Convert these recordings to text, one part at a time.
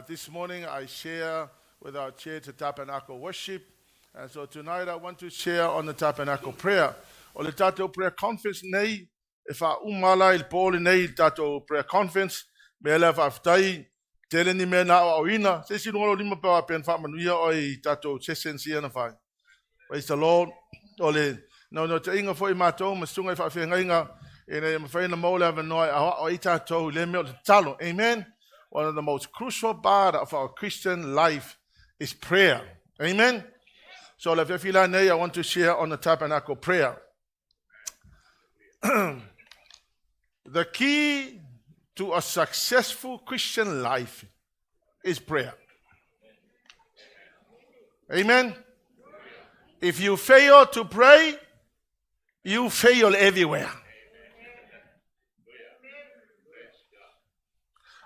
This morning I share with our church the Tabernacle worship. And so tonight I want to share on the Tabernacle prayer. O le tatou prayer conference nei, e wha umala il pōle nei tatou prayer conference, me le whaftai, tele ni me na o ina, se si ngolo lima pawa pen wha manuia o i tatou sesen si ana whai. Praise the Lord. O le, no te inga fo i mātou, ma sunga i whawhenga inga, e nei mawhaina maule ava noi, o i tatou le meo te talo. Amen. One of the most crucial part of our Christian life is prayer. Amen. So I want to share on the Tabernacle prayer. The key to a successful Christian life is prayer. Amen. If you fail to pray, you fail everywhere.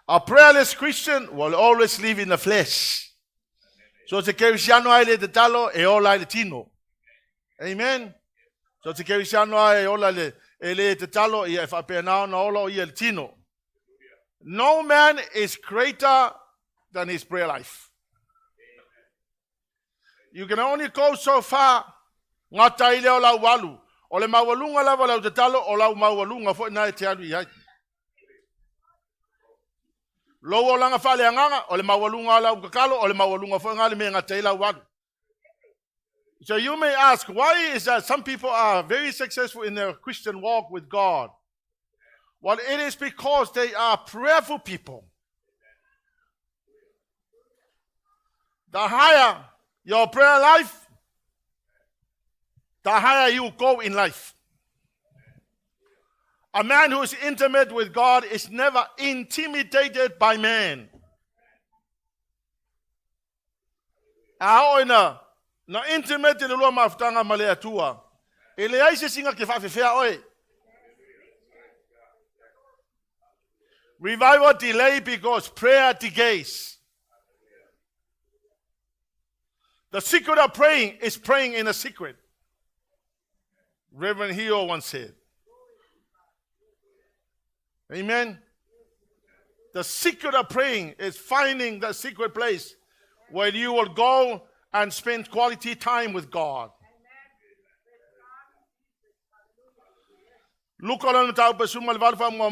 A prayerless Christian will always live in the flesh. So te kerisiano ai le te talo e ola le tino. Amen. So te kerisiano ai e ola le te talo e whapenao na ola i le tino. No man is greater than his prayer life. You can only go so far. Ngā taile o lau walu. O le mawalunga lava lau te talo o lau mawalunga fo ina e te anu i hai. Lowo langa fale anganga, o le mawalunga la ukakalo, o le mawalunga fo ngale me ngataila wadu. So you may ask, why is that some people are very successful in their Christian walk with God? Well, it is because they are prayerful people. The higher your prayer life, the higher you go in life. A man who is intimate with God is never intimidated by man. Na intimate le lo maftanga male atua. Ele ai se singa ke fa fefea oi. Revival delay because prayer decays. The secret of praying is praying in a secret. Reverend Hio once said. Amen. The secret of praying is finding the secret place where you will go and spend quality time with God. Look on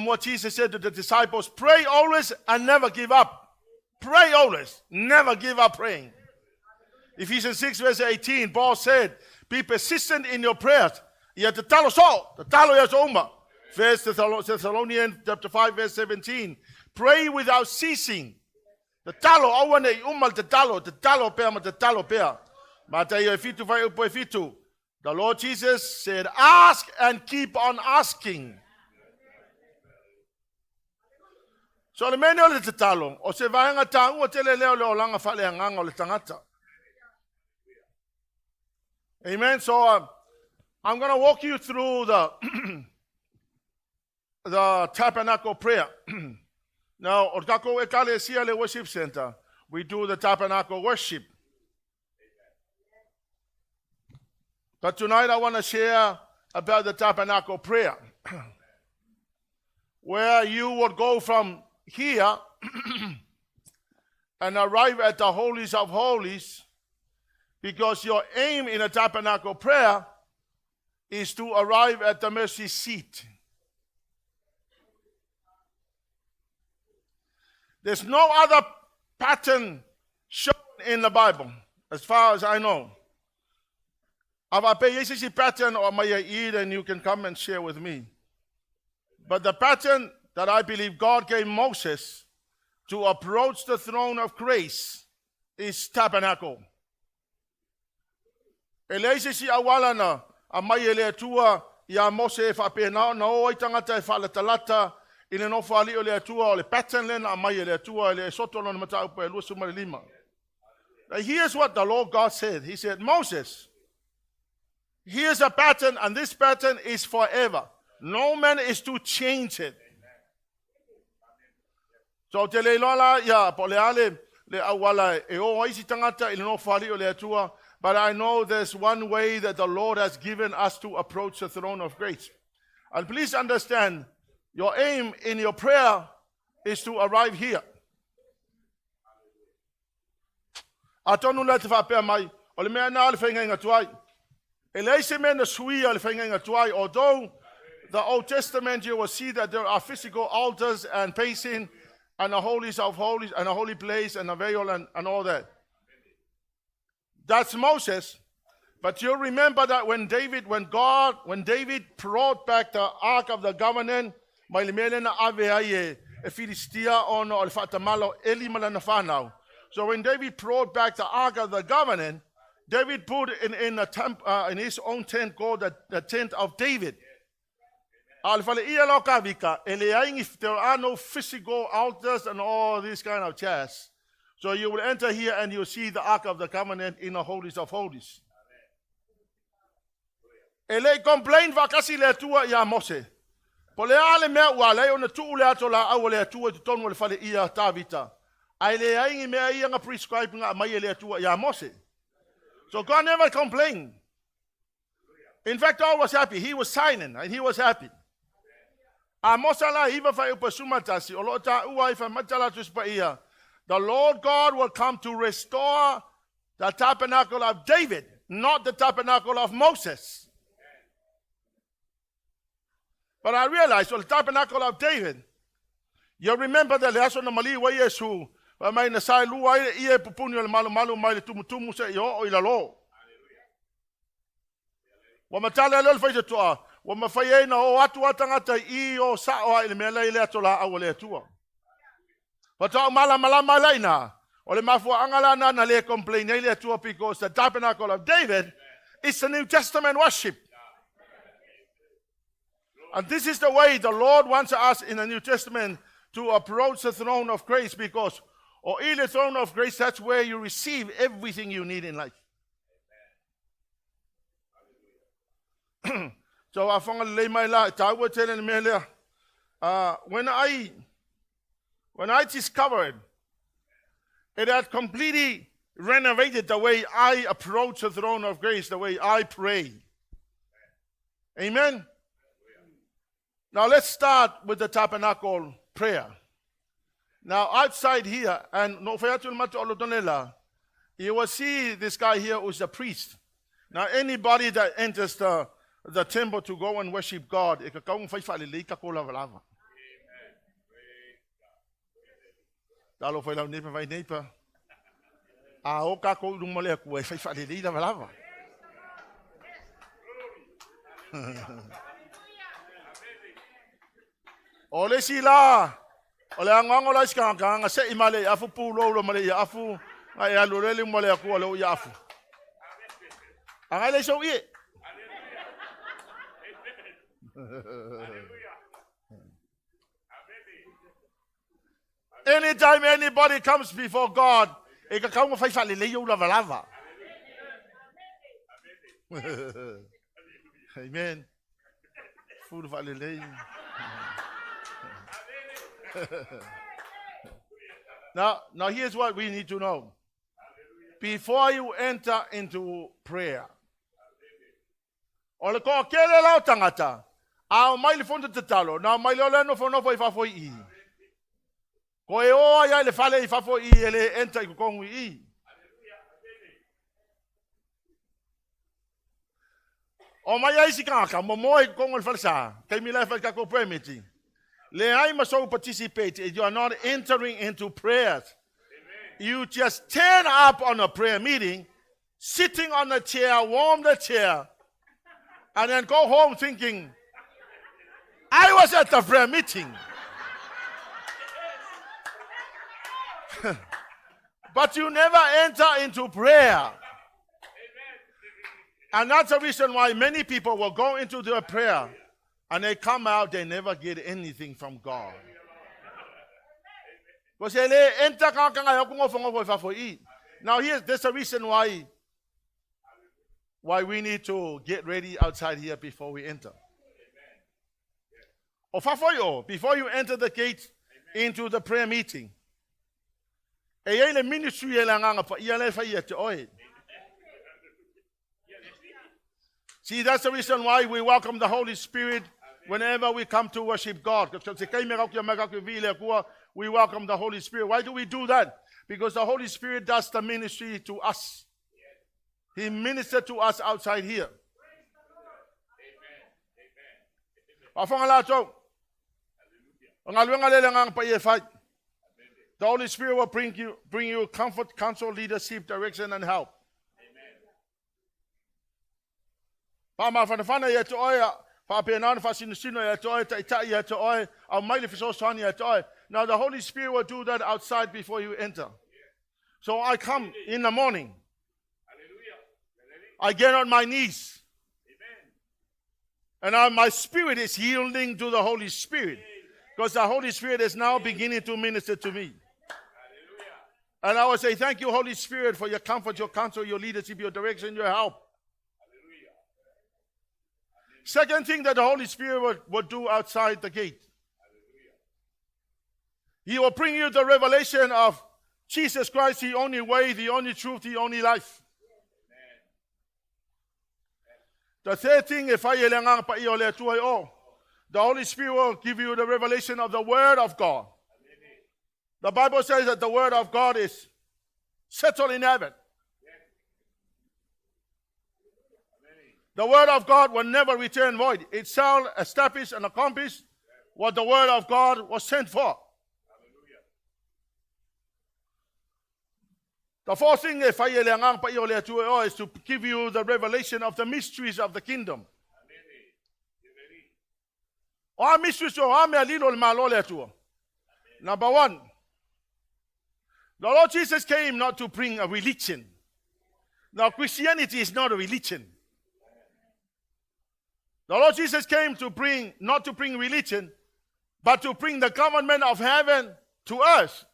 what Jesus said to the disciples, pray always and never give up. Pray always, never give up praying. Ephesians 6 verse 18, Paul said, be persistent in your prayers. Yet the talo so, the talo yas oma. First Thessalonians chapter 5 verse 17. Pray without ceasing. The talo awane umal te talo pea ma te talo pea. Mateo fitu vai upo fitu. The Lord Jesus said, ask and keep on asking. So le mene o le te talo, o se vaenga ta ua tele leo leo langa fale anganga o le tangata. Amen. So I'm going to walk you through the Tabernacle prayer. Now, Otako Ekalesia le Worship Center, we do the Tabernacle worship. But tonight I want to share about the Tabernacle prayer, where you would go from here and arrive at the holies of holies, because your aim in a Tabernacle prayer is to arrive at the mercy seat. There's no other pattern shown in the Bible, as far as I know. If I pay a pattern or my eat, and you can come and share with me. But the pattern that I believe God gave Moses to approach the throne of grace is tabernacle. Eleisi awala na amai ele tua ya Mose fa pena na o itangata fa la talata ile no fa ali ole tua ole pattern len amai ele tua ele soto no mata upo lu suma lima. Here's what the Lord God said. He said, Moses, here's a pattern, and this pattern is forever. No man is to change it. So te le lola ya po le ale le awala e o isi tangata ile no fa ali ole tua. But I know there's one way that the Lord has given us to approach the throne of grace. And please understand, your aim in your prayer is to arrive here. Atonu le te whapea mai, o le mea nā le whainga inga tuai. E leise me na sui o le whainga inga tuai, although the Old Testament you will see that there are physical altars and pacing and the holies of holies and a holy place and a veil and all that. That's Moses. But you remember that when David brought back the Ark of the Covenant, mai le mele na ave ai e Filistia ono o le whatamalo eli malana whanau. So when David brought back the Ark of the Covenant, David put in his own tent called the tent of David. There are no physical altars and all these kind of chairs. So you will enter here and you'll see the Ark of the Covenant in the holies of holies. Ele complain vakasi le tua ia Mose. Po le ale mea ua le ona tuu le ato la au le atua tu tonu le fale ia tavita. Ai le aingi mea ia nga prescribe nga mai le atua ia Mose. So God never complained. In fact, God was happy. He was signing and he was happy. A Mose la iwa fa upa sumatasi. O lo ta ua ifa matala tuspa ia. The Lord God will come to restore the tabernacle of David, not the tabernacle of Moses. But I realized, the tabernacle of David, you remember the lesson of Mali wa Yesu, wa mai na sai lua ia pupuni le malu mai le tumutumu se yo o ila lo. Wa matala le fa toa, wa mafai na o atu atangata I o sa o ile mele ile atola au le tua. Wa ta mala na, o le mafu angala na le complain ile tua because the tabernacle of David is the New Testament worship. And this is the way the Lord wants us in the New Testament to approach the throne of grace, because in the throne of grace, that's where you receive everything you need in life. So I found my life. I was telling me when I discovered it had completely renovated the way I approach the throne of grace, the way I pray. Amen. Now let's start with the tabernacle prayer. Now outside here, and you will see this guy here who's a priest. Now anybody that enters the temple to go and worship God, ole sila ole angongo la skanga se imale afu pulo lo male afu ai alurele mole ku lo yafu angale so ye anytime anybody comes before God e ka kaunga fai fale le yo lava amen full fale le Now here's what we need to know. Before you enter into prayer, ole ko kele la tangata, a mai le fonte tatalo, na mai le no fono foi fa foi I. Ko e o ya le fale I fa foi I ele enter ko kongu I. O mai ai sikaka mo moi kongu le falsa, kai mi la fa ka ko permiti. Le must so participate. You are not entering into prayers. Amen. You just turn up on a prayer meeting, sitting on a chair, warm the chair, and then go home thinking, I was at the prayer meeting. But you never enter into prayer. And that's the reason why many people will go into their prayer and they come out, they never get anything from God. Now there's a reason why we need to get ready outside here before we enter. Before you enter the gate into the prayer meeting. See, that's the reason why we welcome the Holy Spirit whenever we come to worship God. we welcome the Holy Spirit. Why do we do that? Because the Holy Spirit does the ministry to us. He ministered to us outside here. The Holy Spirit will bring you comfort, counsel, leadership, direction, and help. Now the Holy Spirit will do that outside before you enter. So I come in the morning. I get on my knees. And my spirit is yielding to the Holy Spirit. Because the Holy Spirit is now beginning to minister to me. And I will say, thank you, Holy Spirit, for your comfort, your counsel, your leadership, your direction, your help. Second thing that the Holy Spirit would do outside the gate. He will bring you the revelation of Jesus Christ, the only way, the only truth, the only life. The third thing, the Holy Spirit will give you the revelation of the Word of God. The Bible says that the Word of God is settled in heaven. The Word of God will never return void. It shall establish and accomplish what the Word of God was sent for. The fourth thing is to give you the revelation of the mysteries of the kingdom. Number one, the Lord Jesus came not to bring a religion. Now, Christianity is not a religion. The Lord Jesus came to not to bring religion, but to bring the government of heaven to earth.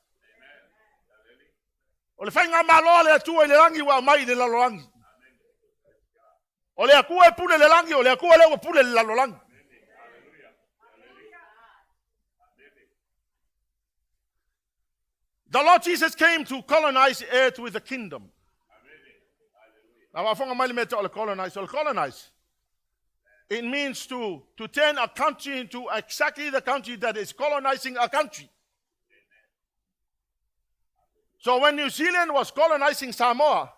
The Lord Jesus came to colonize earth with the kingdom. Now, colonize. It means to turn a country into exactly the country that is colonizing a country. So when New Zealand was colonizing Samoa,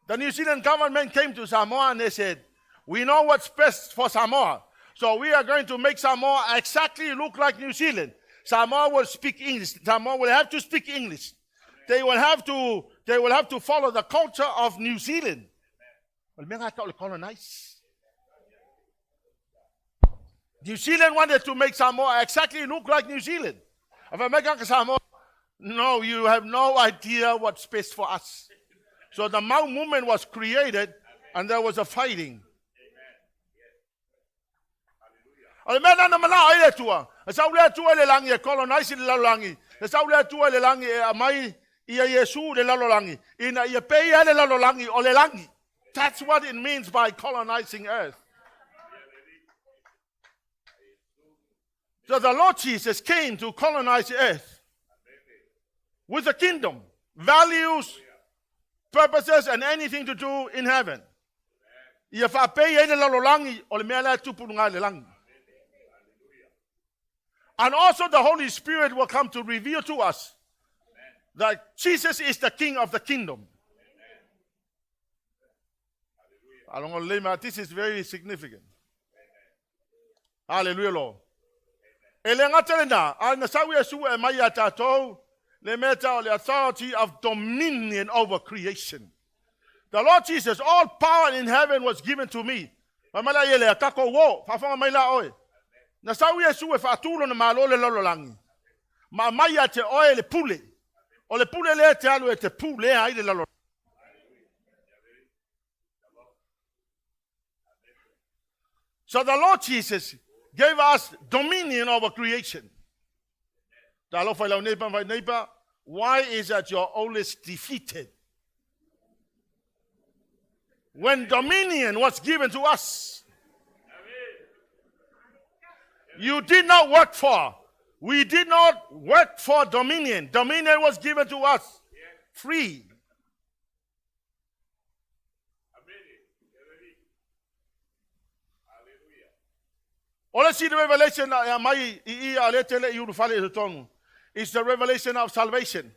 the New Zealand government came to Samoa and they said, we know what's best for Samoa. So we are going to make Samoa exactly look like New Zealand. Samoa will speak English. Samoa will have to speak English. They will have to follow the culture of New Zealand. Colonize. New Zealand wanted to make Samoa exactly look like New Zealand. No, you have no idea what's best for us. So the Mau movement was created and there was a fighting. That's what it means by colonizing earth. So the Lord Jesus came to colonize earth with the kingdom, values, purposes, and anything to do in heaven. And also the Holy Spirit will come to reveal to us that Jesus is the King of the kingdom. This is very significant. Hallelujah, Lord. The authority of dominion over creation. The Lord Jesus, all power in heaven was given to me. So the Lord Jesus gave us dominion over creation. Why is that you're always defeated? When dominion was given to us, you did not work for. We did not work for dominion. Dominion was given to us free. Let's see the revelation. is the revelation of salvation.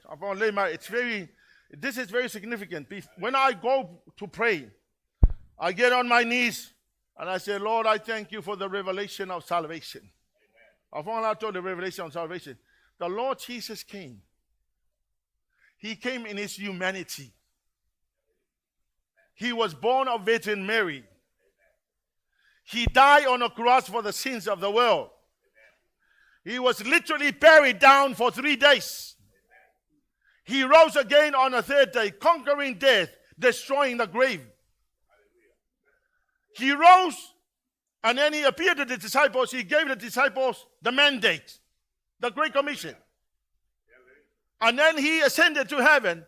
This is very significant. When I go to pray, I get on my knees and I say, Lord, I thank you for the revelation of salvation. I've only told the revelation of salvation. The Lord Jesus came. He came in his humanity. He was born of Virgin Mary. He died on a cross for the sins of the world. He was literally buried down for 3 days. He rose again on the third day, conquering death, destroying the grave. He rose, and then he appeared to the disciples. He gave the disciples the mandate, the Great Commission. And then he ascended to heaven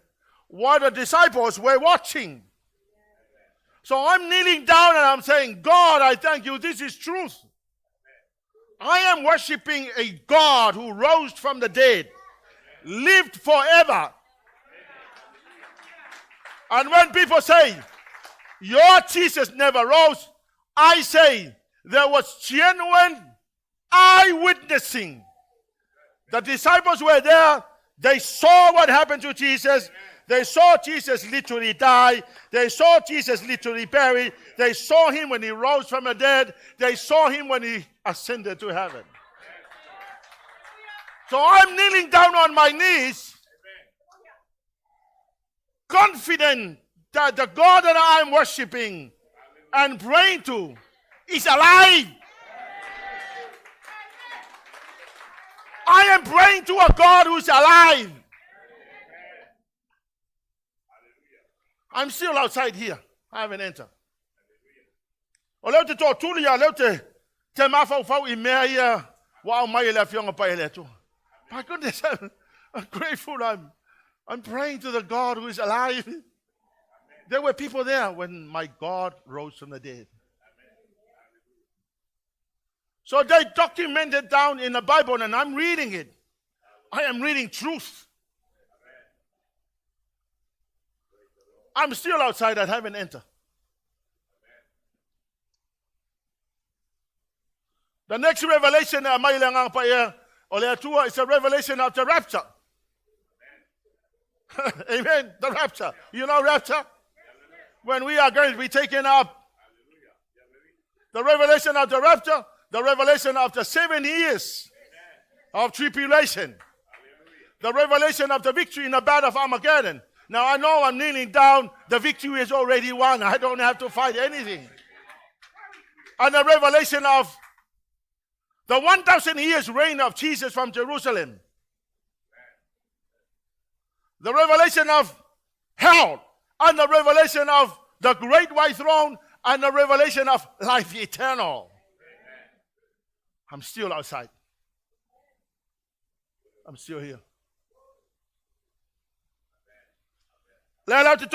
while the disciples were watching. So I'm kneeling down and I'm saying, God, I thank you. This is truth. I am worshiping a God who rose from the dead, lived forever. And when people say, your Jesus never rose, I say, there was genuine eyewitnessing. The disciples were there. They saw what happened to Jesus. They saw Jesus literally die. They saw Jesus literally buried. They saw him when he rose from the dead. They saw him when he ascended to heaven. So I'm kneeling down on my knees, confident that the God that I'm worshiping and praying to is alive. I am praying to a God who's alive. I'm still outside here. I haven't entered. My goodness, I'm grateful. I'm praying to the God who is alive. There were people there when my God rose from the dead. So they documented down in the Bible, and I'm reading it. I am reading truth. I'm still outside. I haven't entered. The next revelation is a revelation of the rapture. Amen. The rapture. You know rapture? When we are going to be taken up. The revelation of the rapture. The revelation of the 7 years of tribulation. The revelation of the victory in the battle of Armageddon. Now I know I'm kneeling down. The victory is already won. I don't have to fight anything. And the revelation of the 1,000 years reign of Jesus from Jerusalem. The revelation of hell. And the revelation of the great white throne. And the revelation of life eternal. I'm still outside. I'm still here. What a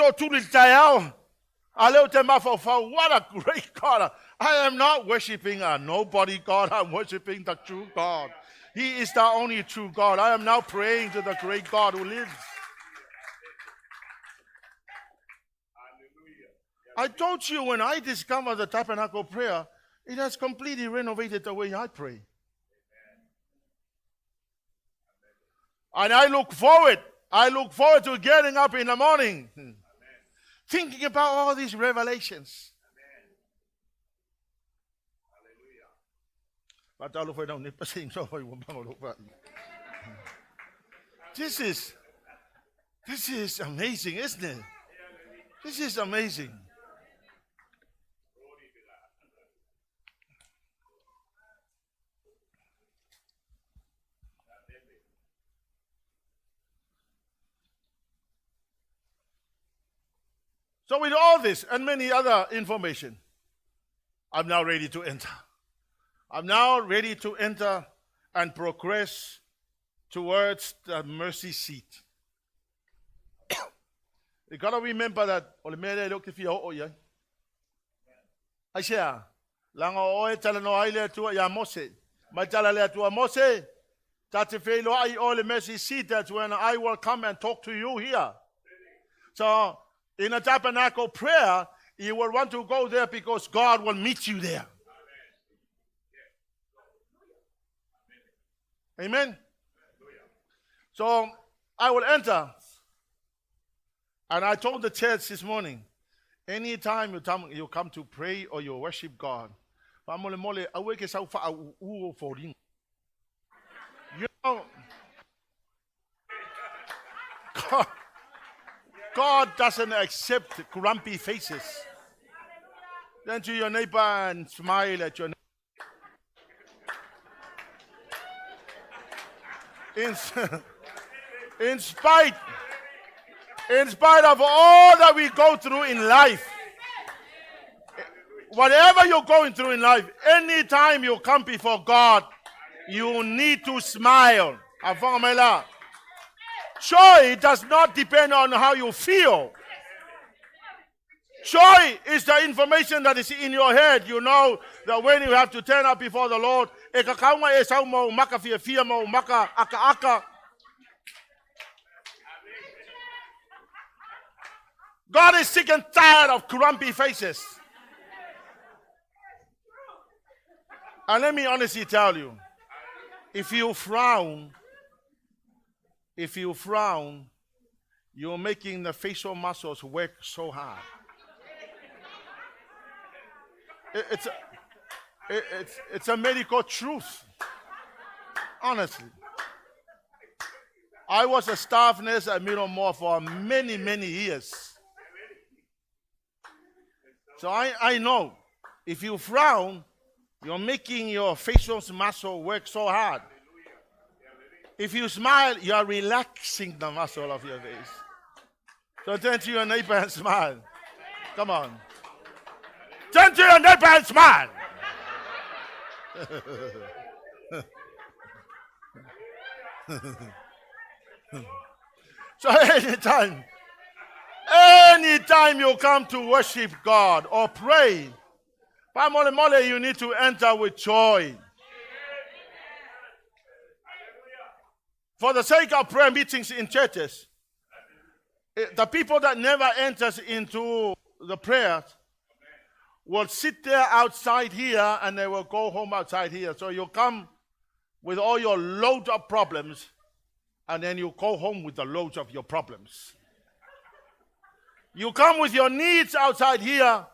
great God. I am not worshiping a nobody God. I'm worshiping the true God. He is the only true God. I am now praying to the great God who lives. I told you when I discovered the Tabernacle prayer, it has completely renovated the way I pray. And I look forward to getting up in the morning, thinking about all these revelations. This is amazing, isn't it? This is amazing. So with all this and many other information, I'm now ready to enter. I'm now ready to enter and progress towards the mercy seat. You got to remember that. I share. Lango oe tala no aile tua ya Mose. Ma tala le tua Mose. Tate felo ai ole mercy seat. That's when I will come and talk to you here. So in a tabernacle prayer, you will want to go there because God will meet you there. Amen. So I will enter. And I told the church this morning, anytime you come to pray or you worship God, you know, God doesn't accept grumpy faces. Turn to your neighbor and smile at your neighbor. In spite of all that we go through in life, whatever you're going through in life, anytime you come before God, you need to smile. Joy does not depend on how you feel. Joy is the information that is in your head. You know that when you have to turn up before the Lord, God is sick and tired of grumpy faces. And let me honestly tell you, if you frown, you're making the facial muscles work so hard. It's a medical truth. Honestly. I was a staff nurse at Miramore for many, many years. So I know, if you frown, you're making your facial muscle work so hard. If you smile, you're relaxing the muscle of your face. So turn to your neighbor and smile. Come on. Turn to your neighbor and smile. So anytime you come to worship God or pray, you need to enter with joy. For the sake of prayer meetings in churches, the people that never enters into the prayers will sit there outside here and they will go home outside here. So you come with all your load of problems and then you go home with the loads of your problems. You come with your needs outside here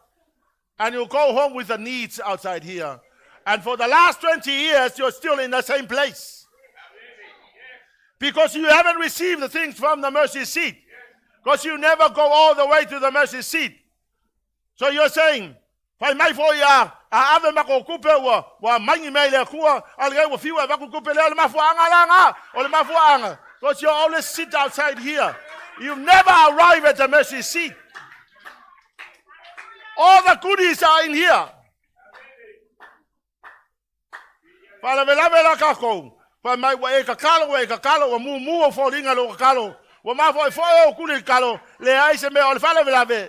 and you go home with the needs outside here. And for the last 20 years, you're still in the same place. Because you haven't received the things from the mercy seat. Because you never go all the way to the mercy seat. So you're saying, because you always sit outside here. You never arrive at the mercy seat. All the goodies are in here.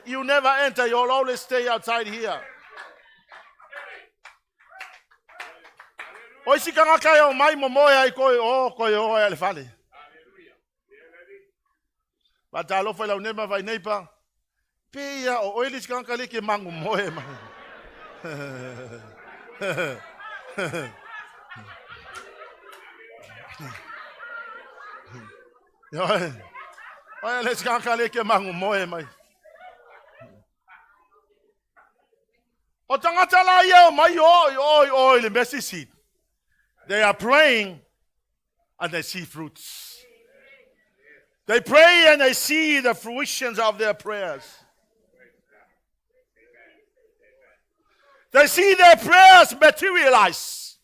You never enter, you'll always stay outside here. But I love you never by neighbor. Pia o oilis kan kali ke mangu moe ma. Oya let's kan kali ke mangu moe mai. O tangata la ye mai oi le mercy seat. They are praying and they see fruits. They pray and they see the fruitions of their prayers. They see their prayers materialize.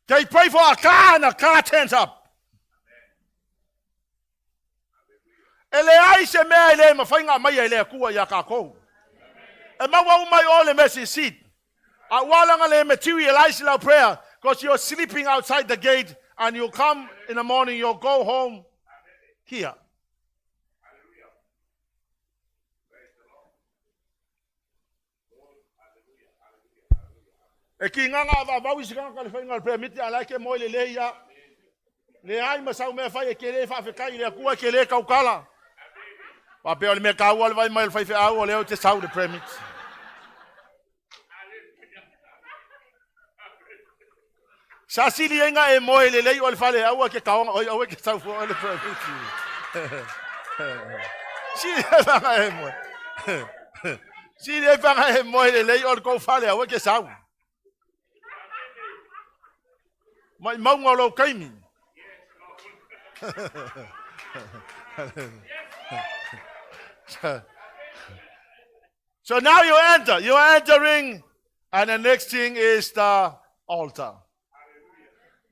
They pray for a car and a car turns up. Ele aise me ele mafainga mai ele kuwa ya kako. E mawa umai ole mercy seat. Awalanga le materialize la prayer because you're sleeping outside the gate and you come in the morning, you'll go home here. E ki nganga va bawi sikanga ka le fainga prayer miti ala ke mo le ya le ai masau me fa e kele fa fe kai le ku ke le kaukala pa pe le me ka wal vai mai fa fe a o le te sau de prayer meet. Sa sili nga e moe le lei o le fale aua ke kaonga o ke tau fo le provinsi. Sili e vanga e moe. Sili e vanga e moe le lei o le kou fale aua ke sau. Mai maunga lo kaimi. So now you're entering, and the next thing is the altar.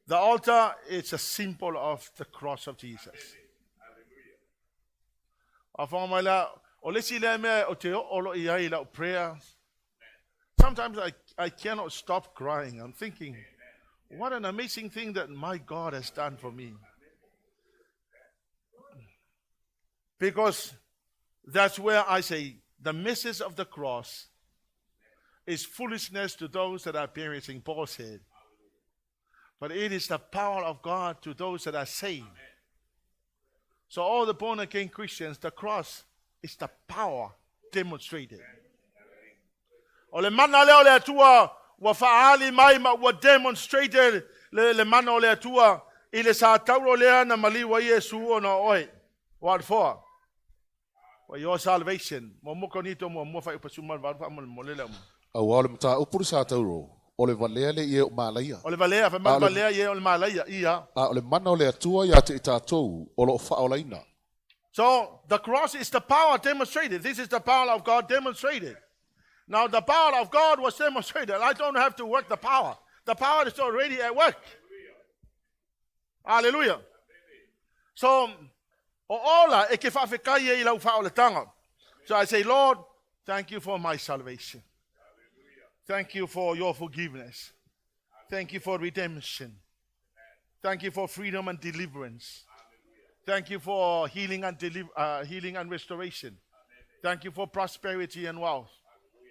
The altar is a symbol of the cross of Jesus. Sometimes I cannot stop crying. I'm thinking, what an amazing thing that my God has done for me. Because that's where I say the message of the cross is foolishness to those that are perishing, Paul said. But it is the power of God to those that are saved. So all the born again Christians, the cross is the power demonstrated. Ole mana leo le atua wa faali mai ma wa demonstrated le mana ole atua ile sa tauro le na mali wa Yesu ona oi. What for? For your salvation. Mo moko nito mo fa ipasuma va fa mo le mo. Awal mta upur sa tauro. Ole valea le ye malaya. Ole valea fa valea ye ole malaya ia. Ole mana ole atua ya te tatou olo fa olaina. So the cross is the power demonstrated. This is the power of God demonstrated. Now the power of God was demonstrated. I don't have to work the power. The power is already at work. Hallelujah. So so I say, Lord, thank you for my salvation. Thank you for your forgiveness. Thank you for redemption. Thank you for freedom and deliverance. Thank you for healing and restoration. Thank you for prosperity and wealth.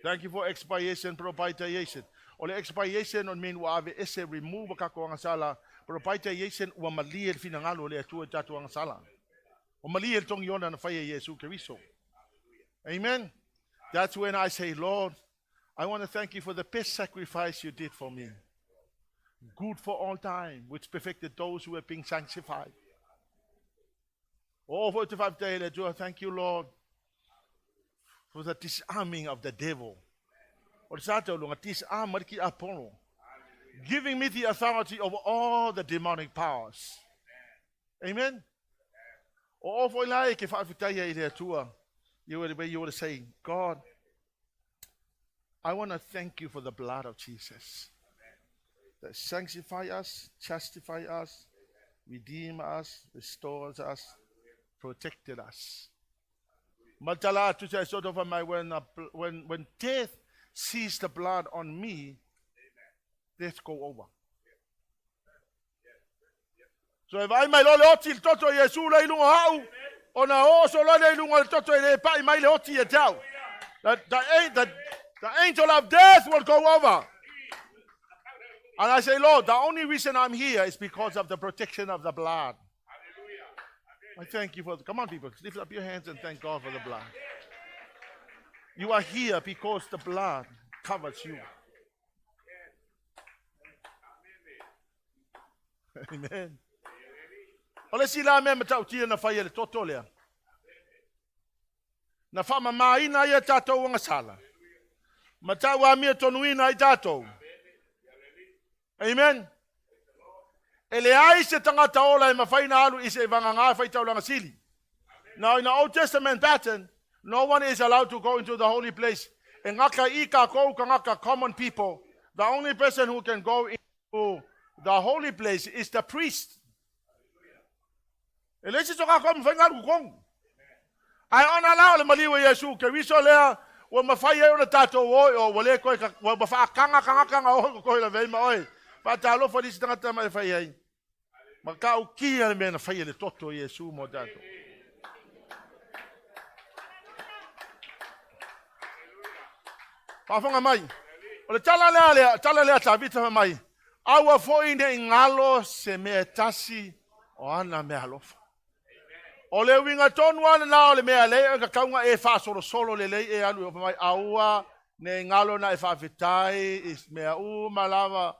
Thank you for expiation, propitiation. Ole expiation on mean wa ave ese remove kako ang sala. Propitiation wa maliel finangalo le atua tatu ang sala. Wa maliel tong yona na faya Yesu Kristo. Amen. That's when I say, Lord, I want to thank you for the best sacrifice you did for me. Good for all time, which perfected those who are being sanctified. Oh, 45 days later, thank you, Lord, for the disarming of the devil. Giving me the authority over all the demonic powers. Amen. Oh, for like if I tell you would say, God, I want to thank you for the blood of Jesus that sanctifies us, justifies us, redeems us, restores us, protected us. Matala to say sort of my when death sees the blood on me, death go over. So if I may lotil toto Yesu la ilunga hau, ona oso la ilunga toto ile pa mai le oti etau. The angel of death will go over. And I say, Lord, the only reason I'm here is because of the protection of the blood. I thank you for come on, people, lift up your hands and thank God for the blood. You are here because the blood covers you. Amen. Ole sila me mata utia na faya le toto lea. Na fama maina ia tatou anga sala. Mata wa mia tonuina ai tatou. Amen. Ele ai se tangata ola e mawhaina alu i se vanga ngā whaitau langa sili. Now in the Old Testament pattern, no one is allowed to go into the holy place. E ngaka I ka kou ka ngaka common people. The only person who can go into the holy place is the priest. Ele se toka kou mwhainga alu kong. Ai ona lao le maliwa Yesu ke wiso lea wa mawhaia o na tatou oi o wale koe wa mawha kanga o koe la veima oi. Patalo fa lisi tangata mai fai ai. Maka o kia le mena fai le toto Yesu mo dato. Pafonga mai. Ole tala lea tabita mai. Awa foi ne ngalo se me tasi o ana me alofa. Ole winga tonu ana na ole me ale ka kaunga e fa solo le e alu mai aua ne ngalo na e fa vitai is me u malava.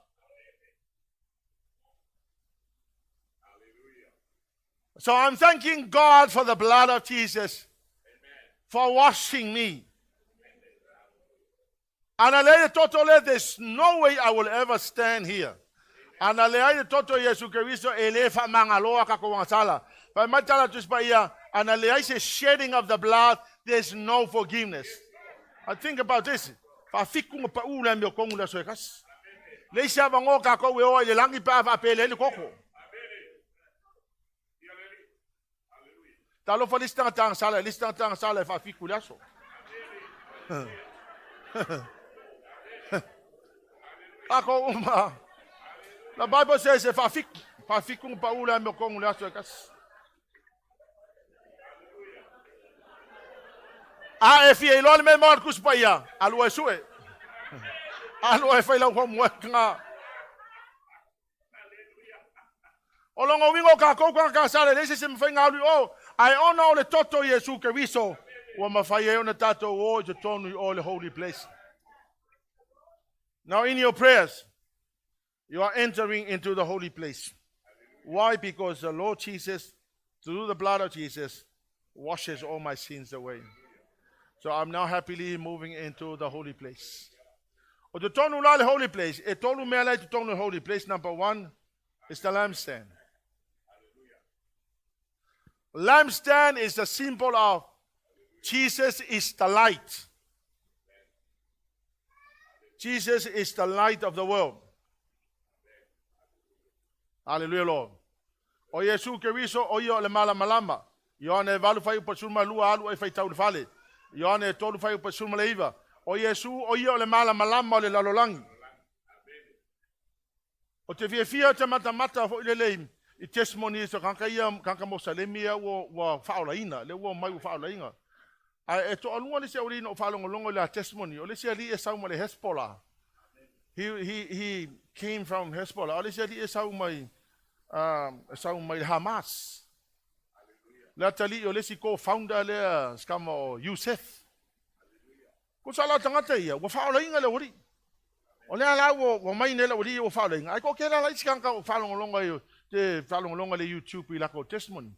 So I'm thanking God for the blood of Jesus, for washing me. And I lay the total, there's no way I will ever stand here. And I lay the total, Yesu Christo, elefa mangaloa kakuwansala. But my tala to spaya, and I lay the shedding of the blood, there's no forgiveness. I think about this. Fafikung pa ula mi kong la soekas. Leisha bango kako we o langi pa apele ni koko. Talo fa listang tang sala fa fikulaso. Ako uma. The Bible says if fafikung pa ula mi kong la soekas. If you don't me Marcus Paya, always sue. Always fail from working. Along a wingo Kako Casale, this is him thing out. Oh, I honor all the Toto Yesu Christo. When my fire on the Tato war to turn you all the holy place. Now, in your prayers, you are entering into the holy place. Why? Because the Lord Jesus, through the blood of Jesus, washes all my sins away. So I'm now happily moving into the holy place. O te tonu la le holy place, e tonu mea lai te tonu holy place, number one, is the lampstand. Lampstand is the symbol of Jesus is the light. Jesus is the light of the world. Hallelujah, Lord. O Yesu Christo, o yo le mala malama. Yo ne valu fai pasuma lua alu e fai tau le fale. Yohane tolu fai pa sulma leiva. O Yesu o ia le mala malama o le lalolangi. O te fia te mata fo ile leim. I testimony so kanka mo salemia wo faulaina. Le wo mai wo faulaina. Ai to alunga le se orina o falongo le testimony. O le se ali e sauma le Hezbollah. He came from Hezbollah. O le se ali e sauma Hamas. La tali o lesi ko founder le skamo Youssef. Ko sala tangata ia, wo faula inga le ori. O le ala wo mai ne le ori wo faula inga. Ai ko kela la iskanka o faula longa yo, te faula longa le YouTube ila ko testimony.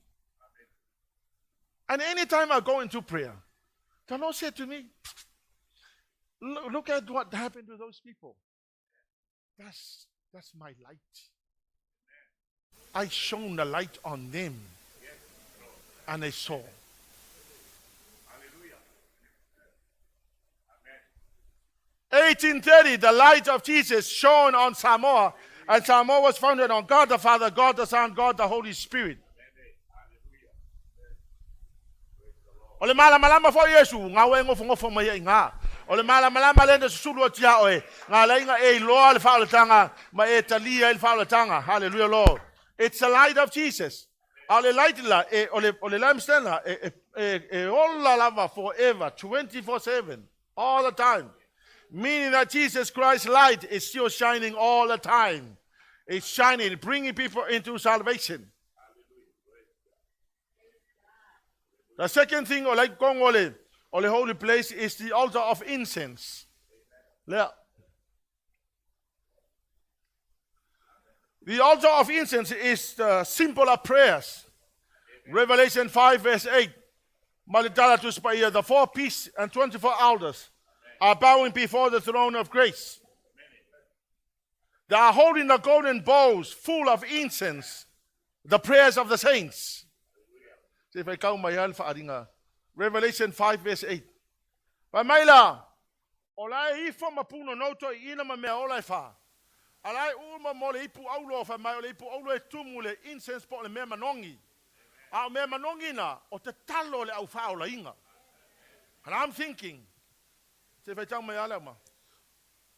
And anytime I go into prayer, the Lord said to me, look at what happened to those people. That's my light. I shone the light on them. And they saw. 1830, the light of Jesus shone on Samoa, and Samoa was founded on God the Father, God the Son, God the Holy Spirit. Ole mala malama fo Yesu, nga wengo fo mai nga. Ole mala malama lenda susulu tia oe. Nga lainga e loa le faula tanga, ma e talia le faula tanga. Hallelujah, Lord. It's the light of Jesus. Ole light la ole lampstand la all lava forever 24/7 all the time, meaning that Jesus Christ's light is still shining all the time. It's shining, bringing people into salvation. The second thing ole holy place is the altar of incense. Yeah. The altar of incense is the symbol of prayers. Revelation 5 verse 8. The 4 priests and 24 elders are bowing before the throne of grace. They are holding the golden bowls full of incense, the prayers of the saints. Revelation 5 verse 8. Pamaila, olai ifo mapuno noto ina ma mea olai fa. Alai uma mole ipu aulo fa mai ipu aulo e tumule incense po le mea manongi. Au mea manongi na o te talo le au fa ola inga. And I'm thinking, se fai tau mai ala ma.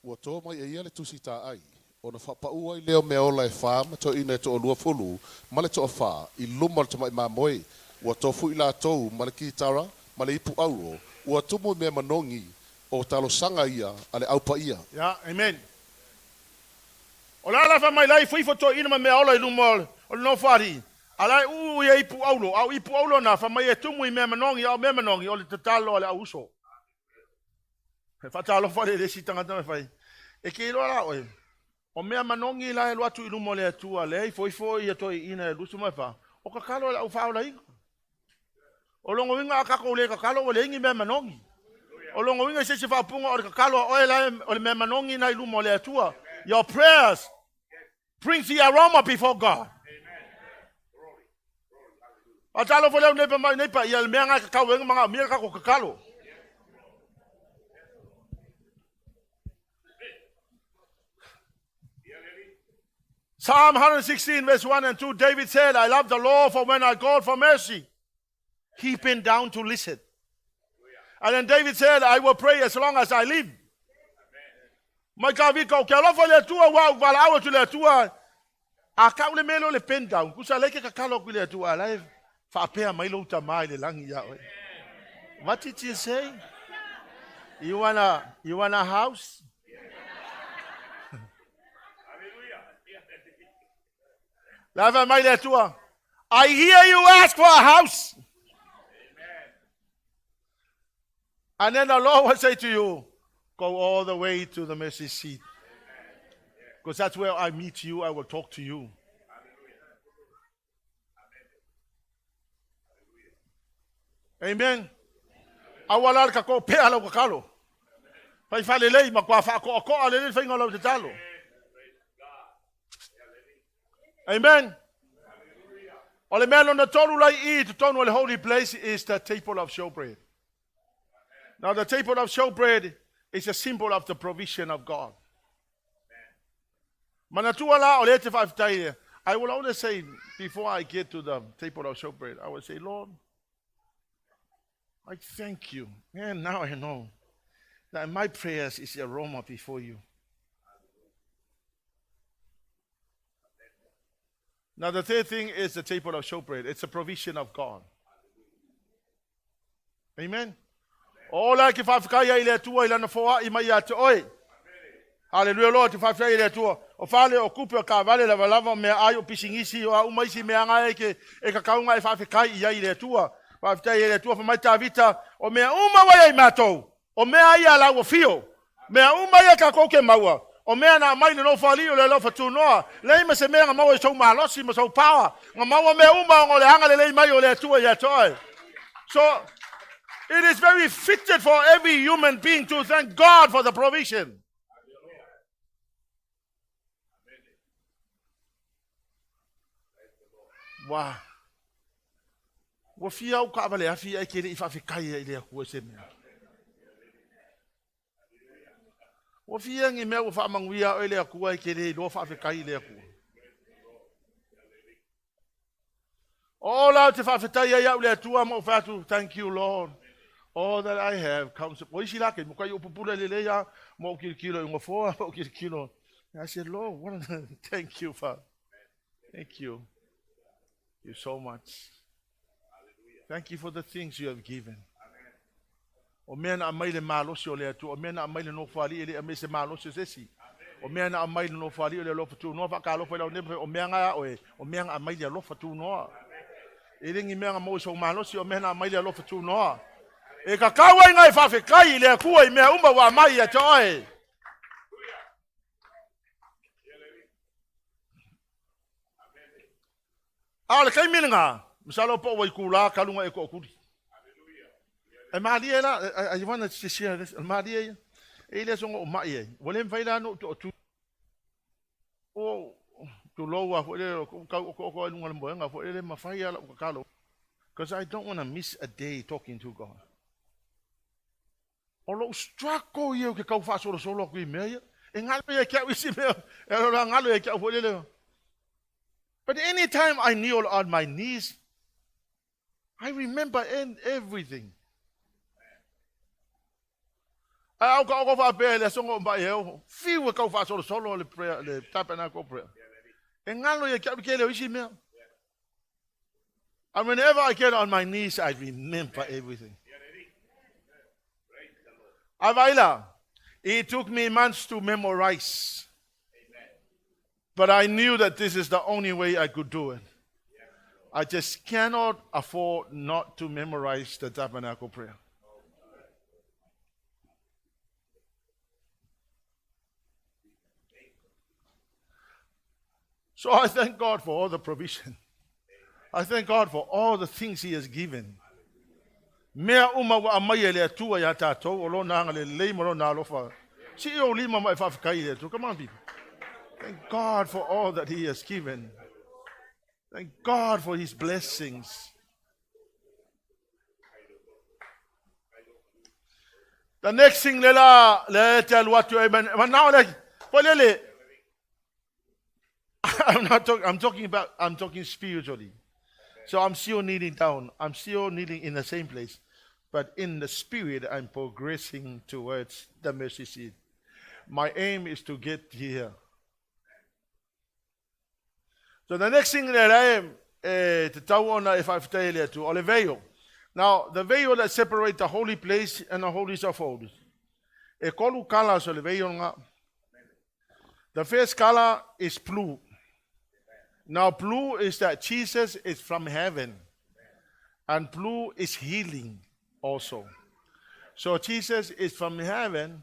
Ua tō mai e ia le tusi tā ai. O na whapau ai leo mea ola e whā, ma tō ina e tō olua fulu, ma le tō whā, I luma le tō mai mā moe. Ua tō fu I la tōu, ma le kitara, ma le ipu auro, ua tumu mea manongi, o talo sanga ia, ale aupa ia. Yeah, amen. O la la fa mai lai fui fo to ina ma mea ola I luma o no fari. Alai u ia ipu aulo, au ipu aulo na fa mai e tumu I mea manongi, au mea manongi, o le tatalo ale au uso. Fa talo fari le si tangata me fai. E ke ilo la oe. O mea manongi la e luatu I luma le atua le, foi ia to ina e lusu mai fa. O kakalo la ufao la inga. O longo winga kako ule kakalo o le ingi me manongi. O longo winga se whapunga o le kakalo o le me manongi na ilu mo le atua. Your prayers brings the aroma before God. Atalo fo leo nepa ia le mea ngai kakao wenga mga mia kako kakalo. Psalm 116 verse 1 and 2, David said, I love the Lord, for when I call for mercy, he bent down to listen. And then David said, I will pray as long as I live. My God, we go, kalo fo le tua wa wala awa tu le tua. A ka ule melo le bend down. Kusa leke kakalo ku le tua live. Fa pea mai lo ta mai le langi ya. What did you say? You want a house? Lava mai le tua. I hear you ask for a house. And then the Lord will say to you, go all the way to the mercy seat. Because that's where I meet you, I will talk to you. Amen. Awala ka ko pe ala ko kalo. Pai fale lei ma kwa fa ko ale le fa ngolo te talo. Amen. Ole melo na tonu lai I to tonu le holy place is the table of showbread. Now the table of showbread is a symbol of the provision of God. Manatuala ole te fa tai. I will only say before I get to the table of showbread, I will say, Lord, I thank you. And now I know that my prayers is the aroma before you. Now the third thing is the table of showbread. It's a provision of God. Amen. Ola ki whawhikaya I le atua I lana whoa I mai ate oi. Halleluiah Lord, ki whawhikaya I le atua. O whale o kupe o ka wale lava lava mea ai o pisingisi o a umaisi mea ngai e ka kaunga I whawhikai I le atua. Whawhikaya I le atua whamai tā vita o mea uma wai ai mātou. O mea ai a lau o fio. Mea uma ia ka kouke maua. O mea na mai no whali o le lofa tu noa. Lei ma se mea ngā maua I sau mahalosi ma sau pawa. Ngā maua mea uma o le hanga le lei mai o le atua I atoe. So, it is very fitted for every human being to thank God for the provision. Wow. Wa fia o ka vale afia I kere I whawhikai I le akua se mea. Wa fia ngi mea wa whamanguia o le akua I kere I lo whawhikai I le akua. O lau te whawhitai ai au le atua mo whatu, thank you Lord. All that I have comes. What is like? Mo kai upupula leleya mo kilo ngofo mo kilo. I said, Lord, thank you, Father. Thank you. You so much. Thank you for the things you have given. O mea na mai le malosi o le atu. O mea na mai le no fali ele ame se malosi sesi. O mea na mai le no fali o le lofa tu no fa ka lofa le o mea nga o e. O mea na mai le lofa tu no. Ele ngi mea mo so malosi o mea na mai le lofa tu no. E ka kawa ngai whawhikai le akua I mea uma wa mai a toi. Ale kai minanga. Misalo po wai kula kalunga e ko kuri. E maria la I want to share this. Maria e le songo o mai e. Wole mfaila no tu. O tu lowa fo le ko lunga le moenga fo le mafai ala ko kalo. Because I don't want to miss a day talking to God. O lo strako eu ke kau fa solo ku I mea. E ngalo e kia wisi mea. E lo ngalo e kia fo le. But anytime I kneel on my knees, I remember everything. Au ka ko fa pe le songo ba eu. Fiwa ka fa solo le prayer le tabernacle prayer. E ngalo e kia ke le wisi mea. And whenever I get on my knees, I remember everything. Availa, it took me months to memorize. But I knew that this is the only way I could do it. I just cannot afford not to memorize the tabernacle prayer. So I thank God for all the provision. I thank God for all the things He has given. Mea uma wa amai le atua ya tātou, o lo nanga le leima lo nā lofa. Si o lima mai whawhikai le tu. Come on, people. Thank God for all that He has given. Thank God for His blessings. The next thing, le tell what to amen. But now, I'm talking spiritually. So I'm still kneeling down. I'm still kneeling in the same place. But in the spirit, I'm progressing towards the mercy seat. My aim is to get here. So the next thing that I am to tell on if I've told you to ole veil. Now the veil that separates the holy place and the holies of holies. E kolu kala so le veil nga. The first color is blue. Now blue is that Jesus is from heaven. And blue is healing also. So Jesus is from heaven.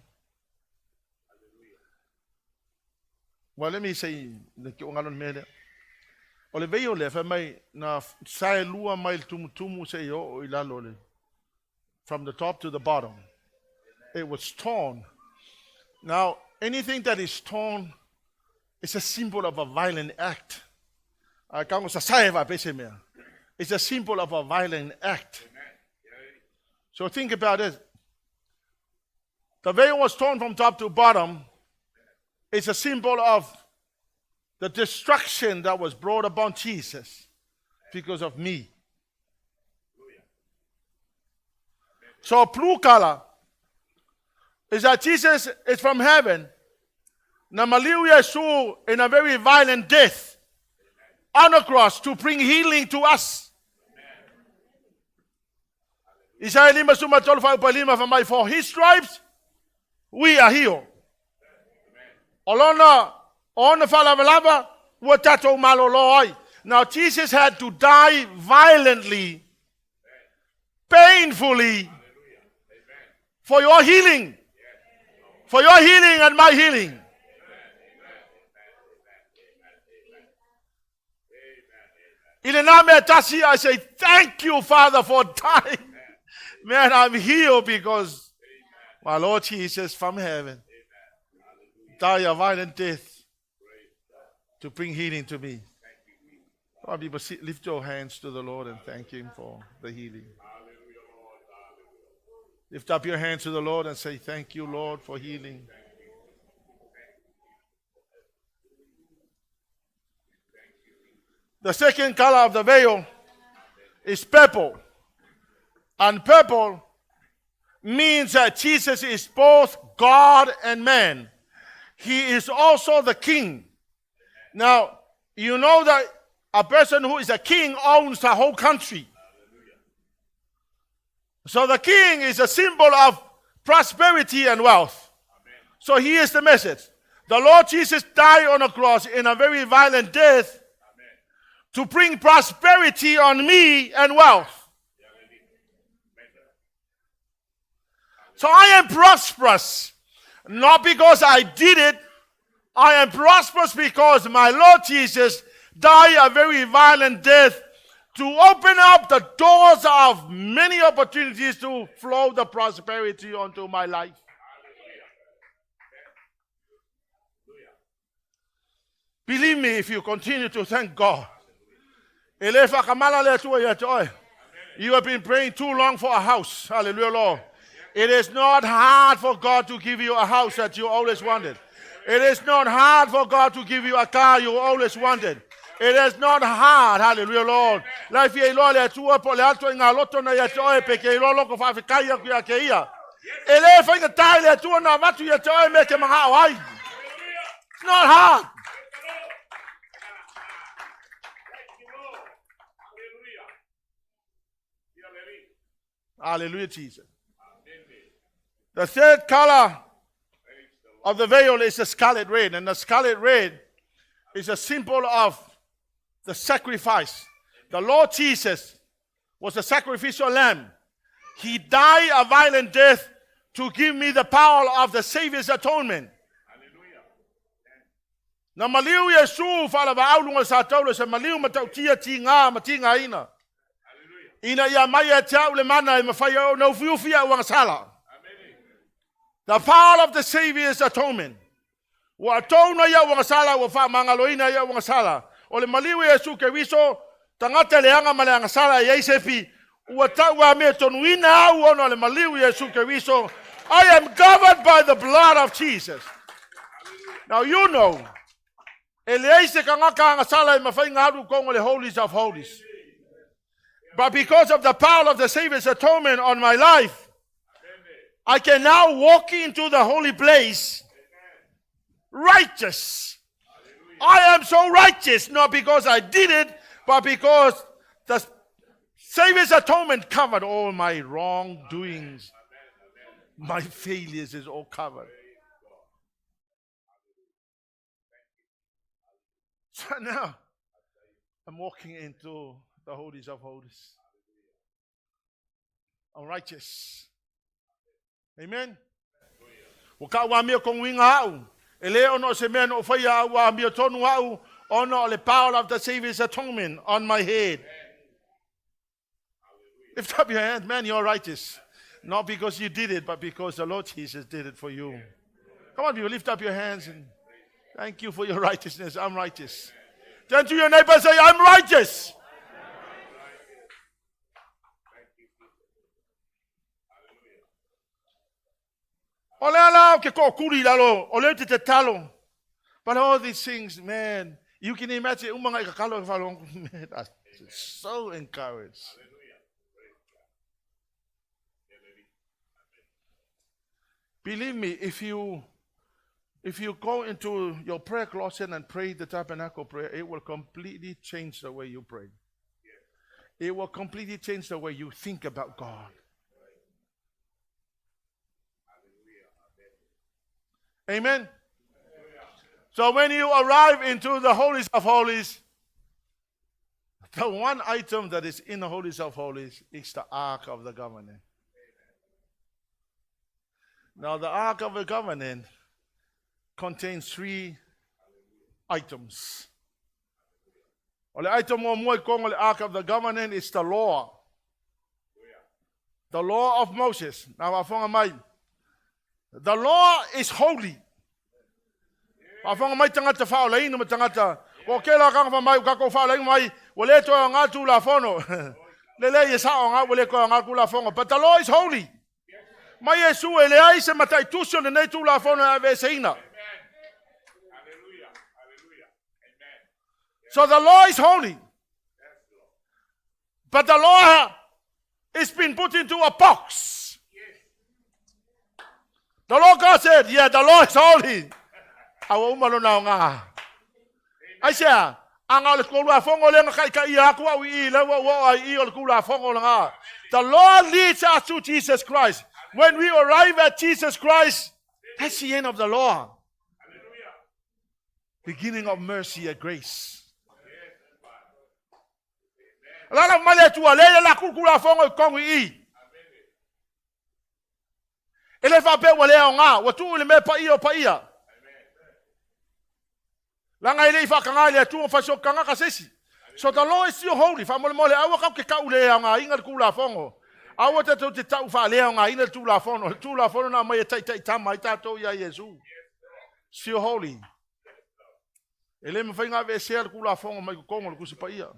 Well, let me say, o le veio le fa mai na sae lua mai tumu se yo o ilalo le. From the top to the bottom. It was torn. Now, anything that is torn is a symbol of a violent act. It's a symbol of a violent act. So think about it. The veil was torn from top to bottom. It's a symbol of the destruction that was brought upon Jesus because of me. So blue color is that Jesus is from heaven. Now Manurewa saw in a very violent death on the cross to bring healing to us. For His stripes, we are healed. Now Jesus had to die violently, painfully, for your healing. For your healing and my healing. I say, thank you, Father, for dying. Man, I'm healed because my Lord Jesus from heaven died a violent death to bring healing to me. Come on, people, lift your hands to the Lord and thank Him for the healing. Lift up your hands to the Lord and say, thank you, Lord, for healing. The second color of the veil is purple. And purple means that Jesus is both God and man. He is also the king. Now, you know that a person who is a king owns the whole country. So the king is a symbol of prosperity and wealth. So here is the message. The Lord Jesus died on a cross in a very violent death to bring prosperity on me and wealth. So I am prosperous, not because I did it. I am prosperous because my Lord Jesus died a very violent death to open up the doors of many opportunities to flow the prosperity onto my life. Believe me, if you continue to thank God. You have been praying too long for a house. Hallelujah, Lord. It is not hard for God to give you a house that you always wanted. It is not hard for God to give you a car you always wanted. It is not hard. Hallelujah, Lord. Life ye Lord le tua po le alto nga loto na ya toe pe ke lo loko fa fika ya ku ya ke ia. Ele fa nga tai le tua na matu ya toe me ke manga wai. It's not hard. Hallelujah, Jesus. The third color of the veil is the scarlet red. And the scarlet red is a symbol of the sacrifice. The Lord Jesus was a sacrificial lamb. He died a violent death to give me the power of the Savior's atonement. Na maliu Yesu fala va aulunga sa tau se maliu matau tia tinga ina. Ina ia mai e tia ule mana e mawhai o no fiufia wang sala. The power of the Savior's atonement. Wa tona ia wang sala wa fa mangaloina ia wang sala. Ole maliu Yesu ke wiso tangata leanga maleanga sala ia isepi. Ua taua me tonuina au ono le maliu Yesu ke wiso. I am governed by the blood of Jesus. Now you know. Eleise kangaka sala e mawhai ngaru kongo le holies of holies. But because of the power of the Savior's atonement on my life, I can now walk into the holy place righteous. I am so righteous, not because I did it, but because the Savior's atonement covered all my wrongdoings. My failures is all covered. So now, I'm walking into the holies of holies. I'm righteous. Amen. Waka wa mea kong winga au. Ele ono se mea no whaia wa mea tonu au. Ono le power of the Savior's atonement on my head. Lift up your hands, man, you're righteous. Not because you did it, but because the Lord Jesus did it for you. Come on, you lift up your hands and thank you for your righteousness. I'm righteous. Turn to your neighbor and say, I'm righteous. Ole ala ke ko kuri lalo, ole te talo. But all these things, man, you can imagine umanga ikakalo falong. That's so encouraged. Believe me, if you go into your prayer closet and pray the tabernacle prayer, it will completely change the way you pray. It will completely change the way you think about God. Amen. So when you arrive into the holies of holies, the one item that is in the holies of holies is the Ark of the Covenant. Now the Ark of the Covenant contains 3 items. The item o moi kong the Ark of the Covenant is the law. The law of Moses. Now afonga mai. The law is holy. Afonga mai tangata fao laina ma tangata. Ko kela kang fa mai ka ko fao laina mai. Wole to nga tu la fono. Lele yesa nga wole ko nga ku la fono. But the law is holy. Mai Yesu ele ai se matai tuso ne tu la fono ave seina. So the law is holy. But the law is been put into a box. The Lord God said, yeah, the law is holy. Awa umalo na nga. Ai siya, ang al kula fongo le nga kai aku au I le wo ai al kula fongo nga. The Lord leads us to Jesus Christ. When we arrive at Jesus Christ, that's the end of the law. Beginning of mercy and grace. Lala male tu ale la kula fongo kongi I. Ele fa pe wale nga, wa tu le me pa ia. La nga ile fa kanga le tu fa so kanga ka sesi. So the law is still holy. Fa mole awa ka ke ka ule nga inga kula fongo. Awa te te tau fa le nga ina tu la fongo. Tu la fongo na mai tai mai tato ya Yesu. Still holy. Ele me fa nga ve sel kula fongo mai kongo ku se pa ia.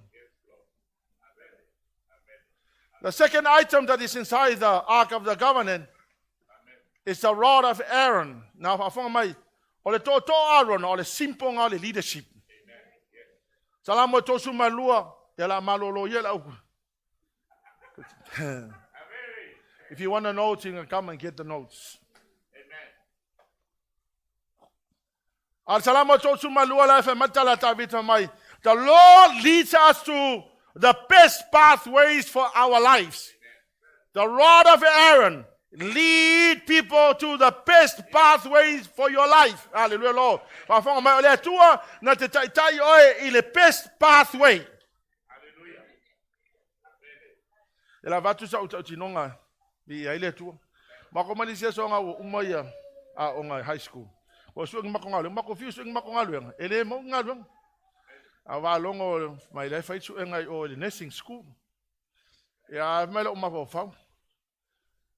The second item that is inside the Ark of the Covenant is the rod of Aaron. Now, afonga mai, ole to Aaron, ole simple nga le leadership. Salamo to su malua, yala malolo yela. If you want to know, you can come and get the notes. Al salamo to su malua la fe matala tabita mai. The Lord leads us to the best pathways for our lives. The rod of Aaron lead people to the best pathways for your life. Hallelujah, Lord. Pafonga mai ole tua na te tai oe I le best pathway. Hallelujah. Ela vatu sa utinonga bi ile tua. Mako malisia songa o umaya a onga high school. O suang makongalueng, makofiu suang makongalueng. Ele mo ngalueng. Awalongo mai le fai suenga o le nursing school. Ya mai lo mafofau.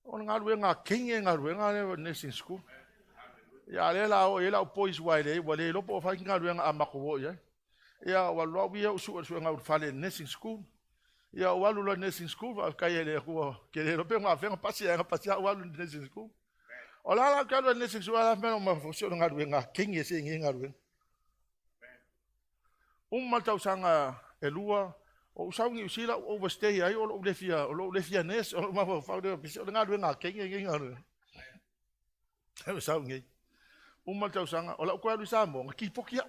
O ngaluenga kinge ngaluenga le nursing school. Ya le la o ela o pois wai le wale lo po fai ngaluenga amakowo ya. Ya walwa wi o suenga o fale nursing school. Ya walu lo nursing school va kai le ko ke le lo pe nga fenga pasia walu nursing school. Ola la ka lo nursing school ala meno mafosio ngaluenga kinge se ngaluenga. Tau sanga elua o saungi usila overstay ai o lo lefia nes o ma fa de piso nga nga kenge nga. O saungi. Tau sanga o la ko alu samo nga kipokia.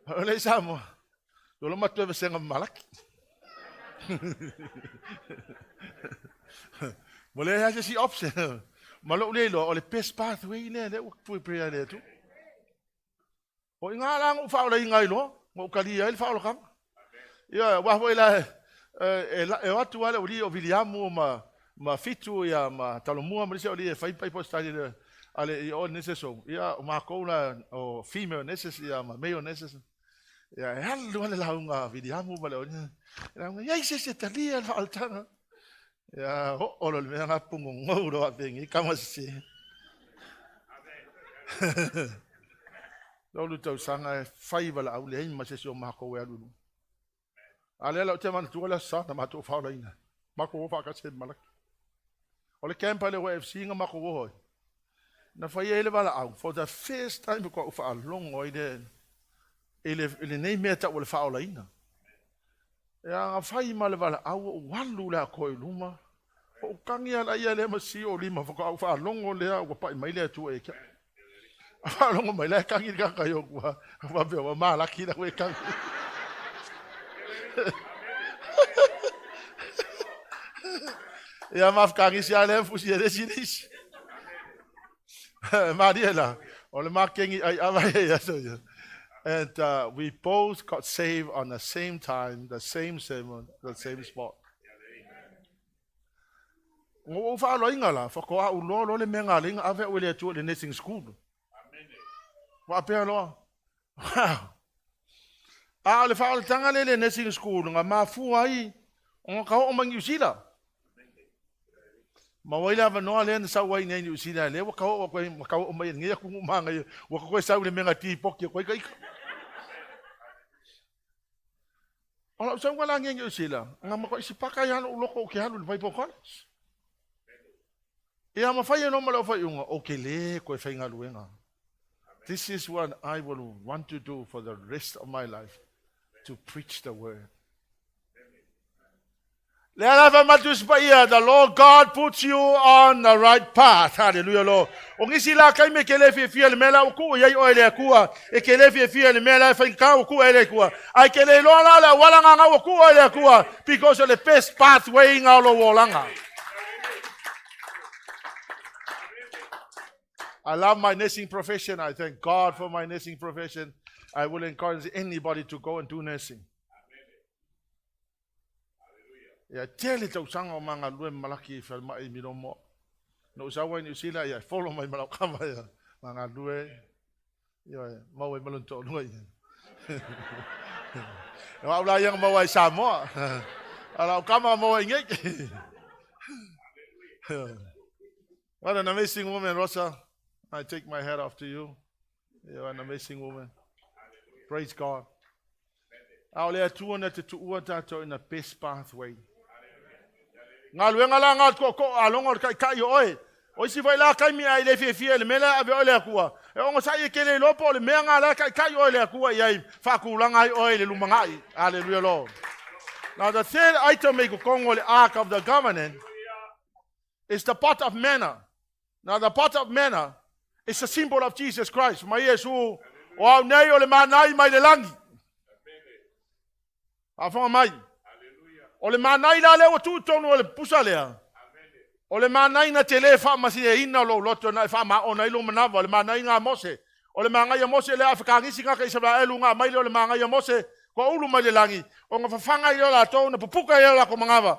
O le samo. Lo matu ve senga malaki. Mole ha si option. Malo le lo o le best pathway ne le o prayer le tu. O inga lang fa o inga lo, mo kali ai fa o kam. Ya wa ho ila e watu wale uli o Williamu ma fitu ya ma talomua mo se oli fa pai postali ale o necessary. Ya ma ko na o female necessary ya ma male necessary. Ya hallo wale la unga Williamu wale o. Ya se talia fa altana. Ya o lo me nga pungo ngoro apengi kama si. Lalu tau sanga fai wala au le ma se so ma ko ya lulu. Ale la te man tu la sa na ma tu fa la ina. Ma ko fa ka se malak. Ole camp ale we FC nga ma ko ho. Na fai ele wala au for the first time ko fa long oi de. Ele nei meta wala fa la ina. Ya nga fai ma le wala au walu la ko luma. O kangi ala ia le ma si o lima fa fa long o le au pa mai le tu e ka. Alongo mai la kangi ka kayo kwa wa be wa mala ki na we kangi. Ya maf kangi si ale fu si resinis. Mariela, ole ma kangi ai avai ya so. And we both got saved on the same time, the same sermon, the same spot. Ngo fa lo ingala fa ko a lo le menga ling ave o le tu le nursing school. Wa pe lo. A le fa le tanga le nursing school nga ma fu ai on ka o mangi usila. Ma waila va no le sa wai nei usila le wa ka o mai ngia ku ma ngai wa ko sa le menga ti pok ko kai. Ola sa wala ngia usila nga ma ko si pakayan u loko ke halu vai pokon. Ia ma fai no ma lo fai unga o ke le ko fai nga luenga. This is what I will want to do for the rest of my life, to preach the word. The Lord God puts you on the right path. Hallelujah, Lord. Ongisila kai me kele fi le mela ku ye o ele kuwa e kele fi le mela fa ka ku ele kuwa ai kele lo la wala nga ku ele kuwa because of the best pathway nga lo wolanga. I love my nursing profession. I thank God for my nursing profession. I will encourage anybody to go and do nursing. Ya tele tau sanga o manga lue malaki fa mai miromo. No sa wa ni sila ya follow my malakama ya manga lue. Ya mau e malonto lue. No ala yang mau ai Samoa. Ala kama mau ngai. What an amazing woman, Rosa. I take my hat off to you. You're an amazing woman. Praise God. I'll let you on to in the best pathway. Ngalwe ngala ko alongo kai yo oi. O si vai la kai mi ai le fi le mela ave ole kuwa. E ongo sa ikele lopo le me ngala kai yo le kuwa yai fa ku langa ai oi le lumangai. Hallelujah, Lord. Now the third item make kongo the ark of the covenant is the pot of manna. Now the pot of manna is a symbol of Jesus Christ. Ma Yesu o nei o le manai mai le langi. Afo mai. O le manai la le o tu tonu o le pusa lea. O le manai na tele fa masi e ina lo loto na fa ma ona ilo manava o le manai nga Mose. O le mangai Mose le afakangisi nga ka Israel nga mai le mangai Mose ko ulu mai le langi. O nga fafanga ilo la to na pupuka ilo la ko mangava.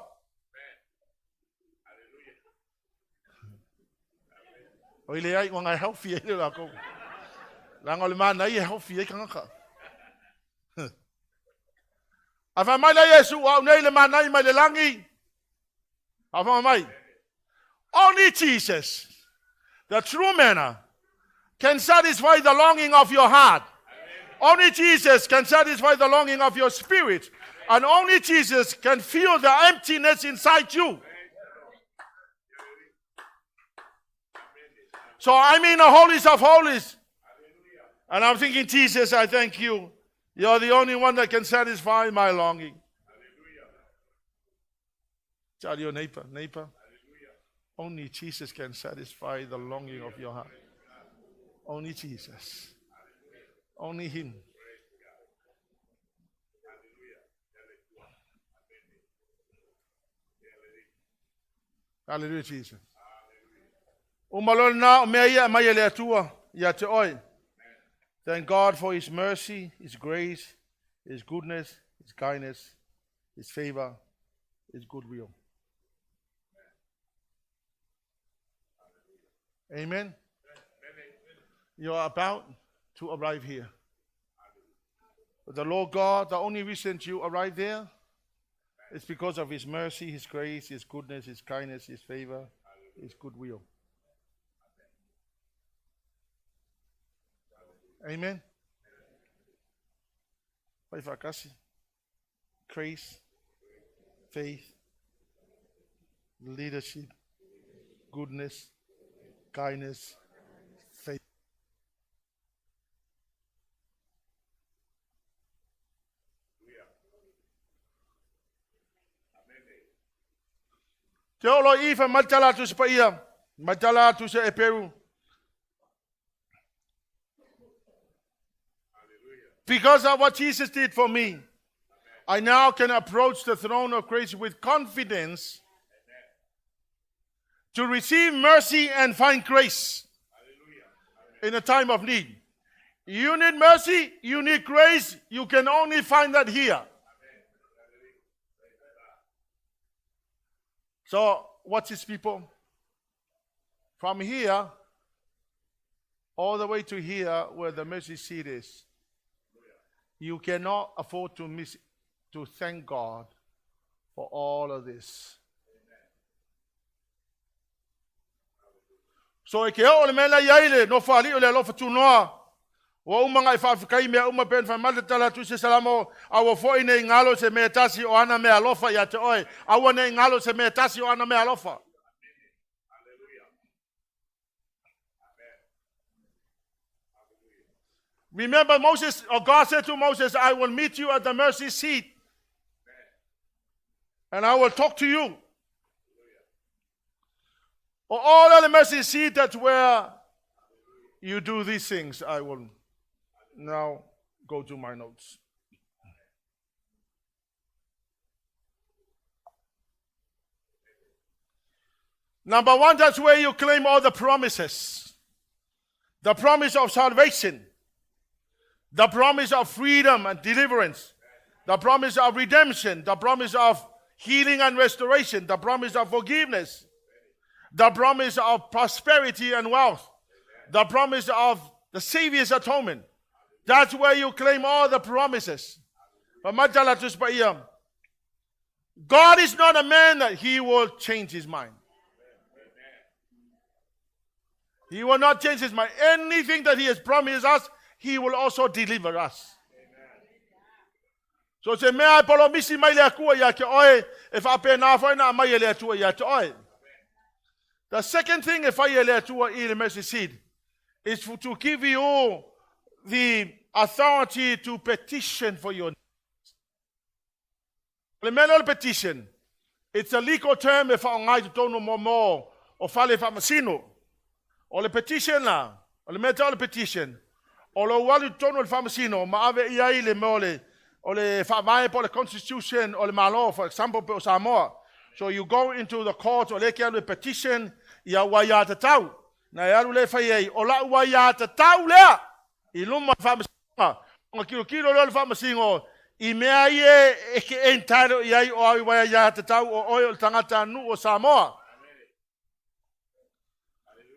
O ile ai ngai healthy e la ko. La ngol mana i healthy e kanga. Afa mai la Yesu wa nei le mana i mai le langi. Afa mai. Only Jesus, the true manna, can satisfy the longing of your heart. Only Jesus can satisfy the longing of your spirit. And only Jesus can fill the emptiness inside you. So I'm in the holies of holies. And I'm thinking, Jesus, I thank you. You're the only one that can satisfy my longing. Tell your neighbor, only Jesus can satisfy the longing of your heart. Only Jesus. Only Him. Hallelujah, Jesus. Umalona meia mayele atua ya te oi. Thank God for His mercy, His grace, His goodness, His kindness, His favor, His goodwill. Amen. You are about to arrive here. But the Lord God, the only reason you arrive there is because of His mercy, His grace, His goodness, His kindness, His favor, His goodwill. Amen. Paifakasi, grace, faith, leadership, goodness, kindness, faith. Te olo ifa matala tu se paia, matala tu se eperu. Because of what Jesus did for me, I now can approach the throne of grace with confidence to receive mercy and find grace in a time of need. You need mercy, you need grace, you can only find that here. So, watch this, people. From here, all the way to here, where the mercy seat is, you cannot afford to miss to thank God for all of this. So e ke o le mela yaile no fali o le lo fatu noa. O umanga fa fikai me uma pen fa mal tala tu se salamo awo fo ine ngalo se metasi o ana me alofa ya te oi. Awo ne ngalo se metasi o ana me alofa. Remember Moses, or God said to Moses, I will meet you at the mercy seat. And I will talk to you. Or all of the mercy seat, that's where you do these things. I will now go to my notes. Number one, that's where you claim all the promises. The promise of salvation. The promise of freedom and deliverance. The promise of redemption. The promise of healing and restoration. The promise of forgiveness. The promise of prosperity and wealth. The promise of the Savior's atonement. That's where you claim all the promises. God is not a man that He will change His mind. He will not change His mind. Anything that He has promised us, He will also deliver us. So se mea polo misi mai le akua ya ke oe, if ape na fai na mai le atua ya te oe. The second thing if I le atua I le mercy seat is to give you the authority to petition for your needs. Le mele petition, it's a legal term if I ngai to tono mo o fale fa masino. O le petition la, o le meta o le petition. O lo wali tono le famasino, ma ave iai le mole, o le whaamae po le constitution, o le malo, for example, pe o Samoa. So you go into the court, o le kia le petition, ia waia te tau. Na iaru le whai ei, o la waia te tau lea, I luma whamasinga, o kilo le whamasingo, I mea ie e ke entaro iai o ai waia te tau, o oi o tangata nu o Samoa.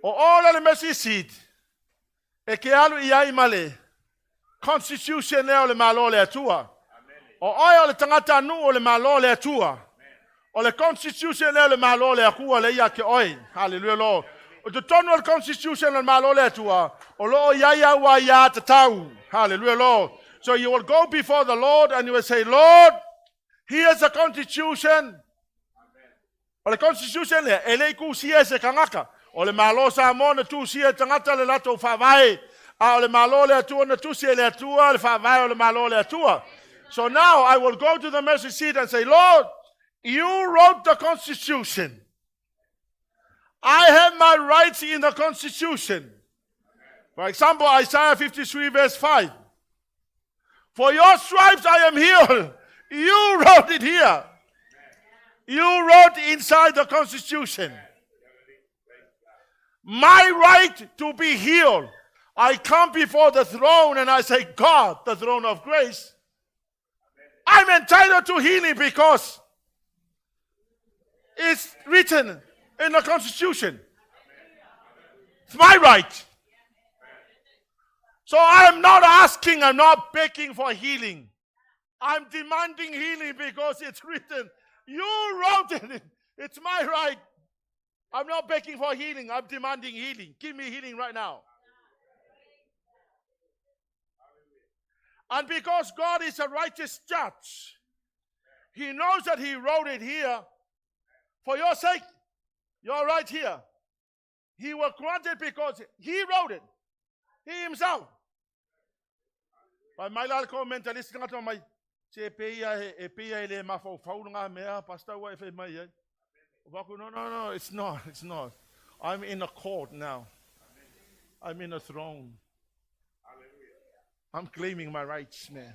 O ola le mercy seat. E ke alu I ai male. Constitution le o le malo le atua. O oi o le tangata anu o le malo le atua. O le constitution le malo le akua le ia ke oi. Hallelujah, Lord. O te tonu o le constitution le malo le atua. O lo ia wa ia te tau. Hallelujah, Lord. So you will go before the Lord and you will say, Lord, here's the constitution. O le constitution le, e le ku sia se kangaka. O le malo sa mo na tu sia tangata le lato whawai. A o le malo le atua na tu sia le atua, le whawai o le malo le atua. So now I will go to the mercy seat and say, Lord, you wrote the Constitution. I have my rights in the Constitution. For example, Isaiah 53 verse 5. For your stripes I am healed. You wrote it here. You wrote inside the Constitution. My right to be healed. I come before the throne and I say, God, the throne of grace, I'm entitled to healing because it's written in the Constitution. It's my right. So I'm not asking, I'm not begging for healing. I'm demanding healing because it's written. You wrote it. It's my right. I'm not begging for healing. I'm demanding healing. Give me healing right now. And because God is a righteous judge, He knows that He wrote it here for your sake. You're right here. He will grant it because He wrote it. He Himself. But my little mentalist nga to mai se peia ele mafau fau nga mea pastor wa fe mai. No, it's not. I'm in a court now. I'm in a throne. I'm claiming my rights, man.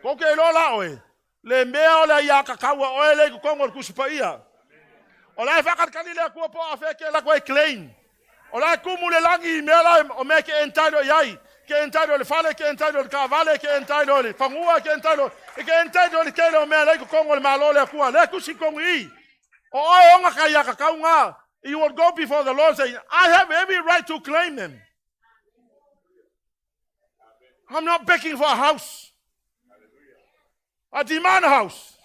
Ko ke lo la oe. Le mea o le ia kakaua oe le kukongo kusipaia. O la fakat kanile ku po afeke la ko claim. O la kumu le langi mea la o me ke entitled yai. Ke entitled le fale, ke entitled kavale, ke entitled le fangua, ke entitled ke lo mea le kukongo le malo le ku le kusikongo I. O oe onga ka ia kakaunga. You will go before the Lord saying, I have every right to claim them. I'm not begging for a house. I demand a house.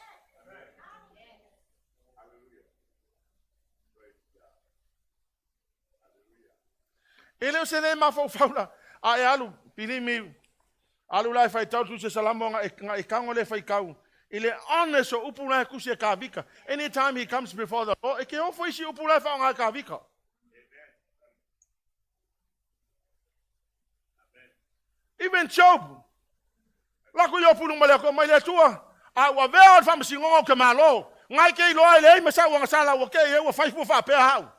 Ele se ne mafau faula. Ai alu, pili mi. Alu lai fai tau tu se salamo nga ikango le fai kau. Ele honest o upu lai kusi ka vika. Anytime he comes before the Lord, ke ofo isi upu lai fa nga ka vika. Even Job. Lako yo pulung malako mai le tua. A wa vea fa msingo ke malo. Ngai ke lo ai me sa wa sala wa ke wa fai fu fa pe hau.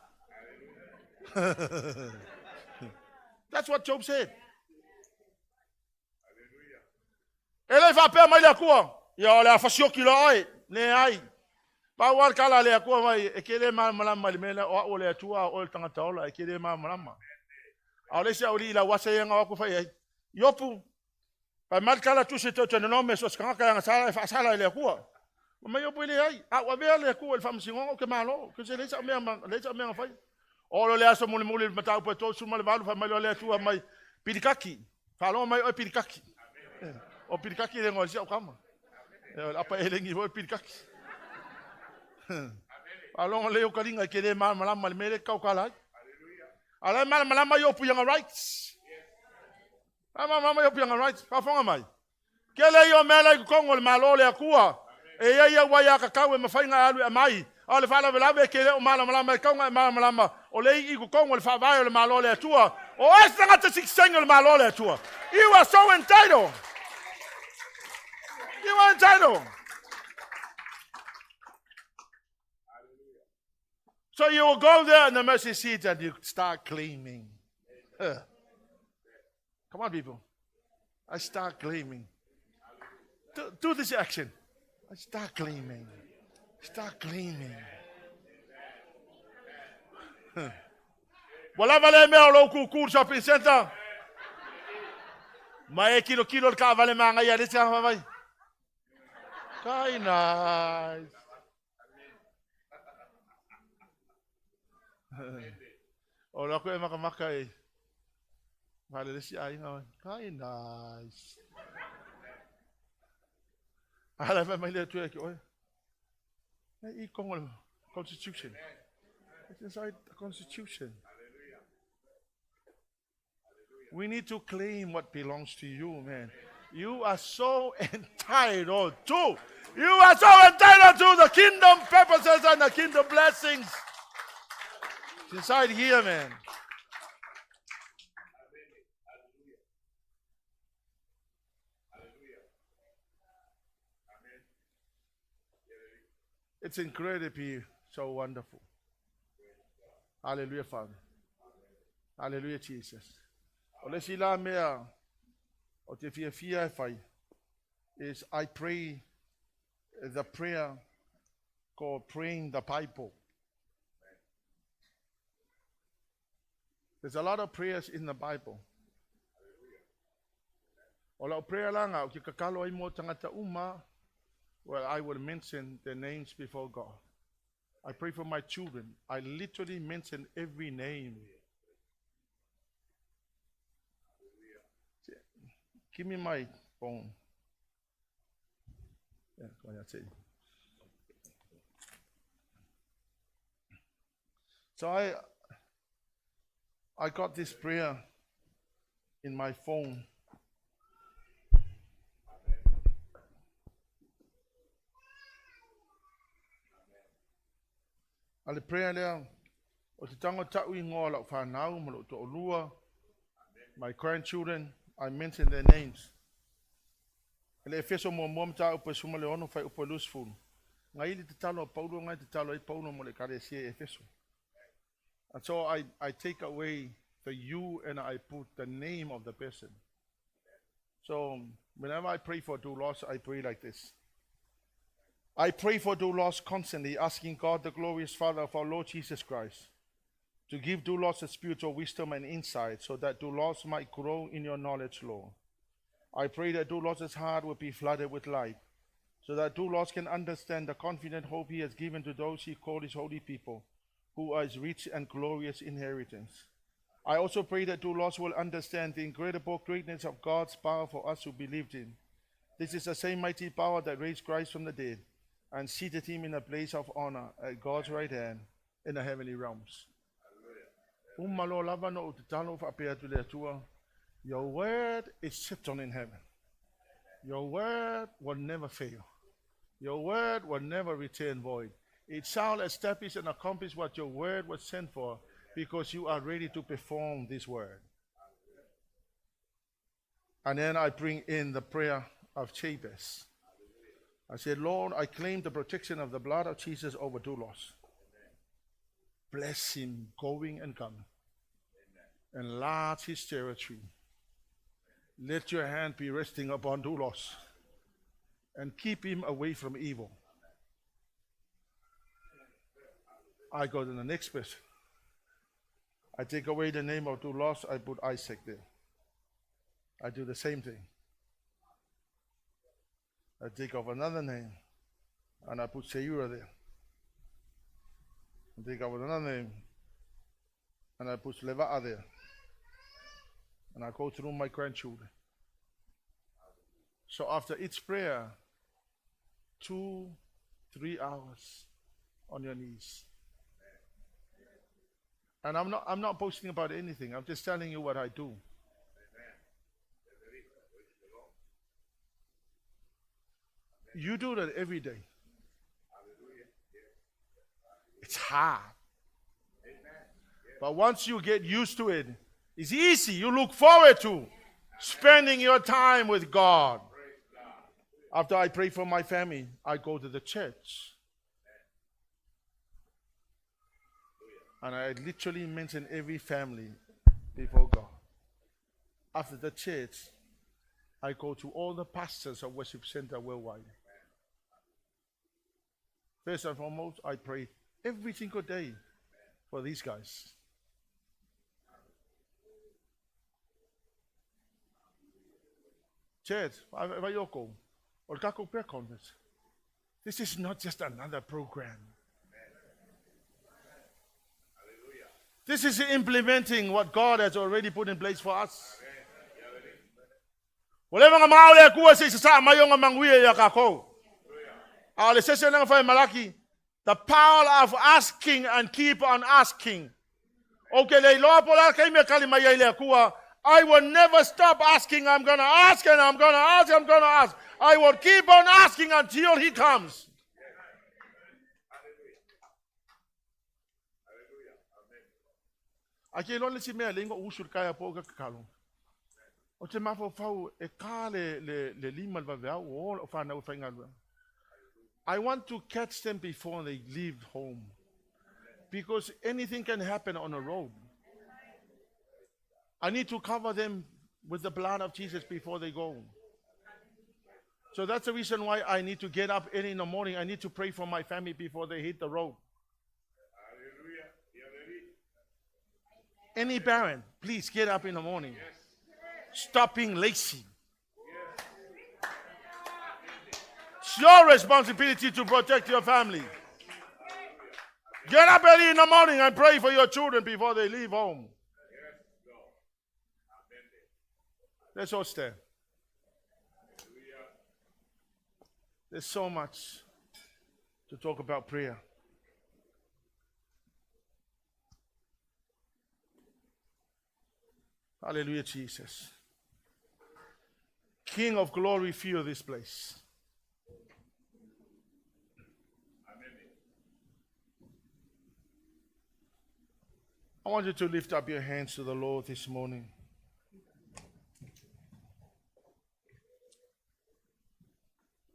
That's what Job said. Ele fa pe mai le kua. Ya le fa sio kilo ai ne ai. Ba wa kala le kua mai e ke le mala mai me le o le tua o tanga taola e ke le mala. A le se o li la wa se nga ko fa ai. Yopu. Pa malkala tu se te no me so skanga nga sala fa sala le kua. Ma yopu le ai. A wa vea le kua le fa msingo ke malo. Ke se le sa me fa. O lo le aso muli mata po to su mal valu fa mai le tu mai pirikaki. Fa lo mai o pirikaki. O pirikaki le ngol sia o kama. Apa elengi o pirikaki. Fa lo le o kalinga ke le mal mele ka kala. Ala mal yopu yang rights. Mama yo pianga right. Fa fonga mai. Kele yo mela ku kongo le malo le akua. E ia wa ya kakau e mafainga alu mai. Ale fala vela ve kele o mala konga mala. O le I ku kongo le fa vai le malo le atua. O esta ngata siksenga le malo le atua. You are so entitled. You are entitled. So you will go there in the mercy seat and you start claiming. Come on, people. I start claiming. Do this action. I start claiming. Start claiming. Wala vale me o loku shopping center. Mai kilo ka vale manga ya desa vai. Kai nice. O lako e makamaka e. Vale, lesi ai ngawan. Kai nice. Ala fa mai le tu e ki oi. I Congo Constitution. It's inside the Constitution. We need to claim what belongs to you, man. You are so entitled to. You are so entitled to the kingdom purposes and the kingdom blessings. It's inside here, man. It's incredibly so wonderful. Hallelujah, Father. Hallelujah, Jesus. O le sila mea o te fia e whai is I pray the prayer called praying the Bible. There's a lot of prayers in the Bible. O lau prayer langa o ki kakalo ai mo tangata uma, well, I will mention their names before God. I pray for my children. I literally mention every name. Give me my phone. Yeah, go ahead, say. So I got this prayer in my phone. Ale prayer lea, o te tango tau I ngoa lau whanau, mo lo to olua, my grandchildren, I mention their names. Ele efeso mo mta upe suma le ono fai upe lusful. Ngai li te talo Paulo, ngai te talo I Paulo mo le kare sie efeso. And so I take away the you and I put the name of the person. So whenever I pray for doulos, I pray like this. I pray for doulos constantly, asking God, the glorious Father of our Lord Jesus Christ, to give doulos a spiritual wisdom and insight so that doulos might grow in your knowledge, Lord. I pray that doulos' heart will be flooded with light, so that doulos can understand the confident hope he has given to those he called his holy people, who are his rich and glorious inheritance. I also pray that doulos will understand the incredible greatness of God's power for us who believed in. This is the same mighty power that raised Christ from the dead and seated him in a place of honor at God's right hand in the heavenly realms. Your word is settled in heaven. Your word will never fail. Your word will never return void. It shall establish and accomplish what your word was sent for, because you are ready to perform this word. And then I bring in the prayer of Jabez. I said, Lord, I claim the protection of the blood of Jesus over doulos. Bless him going and coming. Enlarge his territory. Let your hand be resting upon doulos and keep him away from evil. I go to the next person. I take away the name of doulos, I put Isaac there. I do the same thing. I take off another name and I put Seira there. I take off another name and I put Leva'a there. And I go through my grandchildren. So after each prayer, 2-3 hours on your knees. And I'm not boasting about anything. I'm just telling you what I do. You do that every day. It's hard. But once you get used to it, it's easy. You look forward to spending your time with God. After I pray for my family, I go to the church. And I literally mention every family before God. After the church, I go to all the pastors of Worship Center worldwide. First and foremost, I pray every single day for these guys. Church, this is not just another program. This is implementing what God has already put in place for us. Whatever nga maole kuwa sa isa mayong mangwiya ya kako. Ale sese nga fa malaki. The power of asking and keep on asking. Okay, le lo pola kay me kalima ya kuwa. I will never stop asking. I'm going to ask and I'm going to ask. I'm going to ask. I will keep on asking until he comes. Aki lo le si me lengo usul kaya po ka kalong. O te mafo fau e ka le lima va vea o fa na fa ngalwa. I want to catch them before they leave home. Because anything can happen on a road. I need to cover them with the blood of Jesus before they go. So that's the reason why I need to get up early in the morning. I need to pray for my family before they hit the road. Any parent, please get up in the morning. Stop being lazy. It's your responsibility to protect your family. Get up early in the morning and pray for your children before they leave home. Let's all stand. There's so much to talk about prayer. Hallelujah, Jesus. King of glory, fill this place. I want you to lift up your hands to the Lord this morning.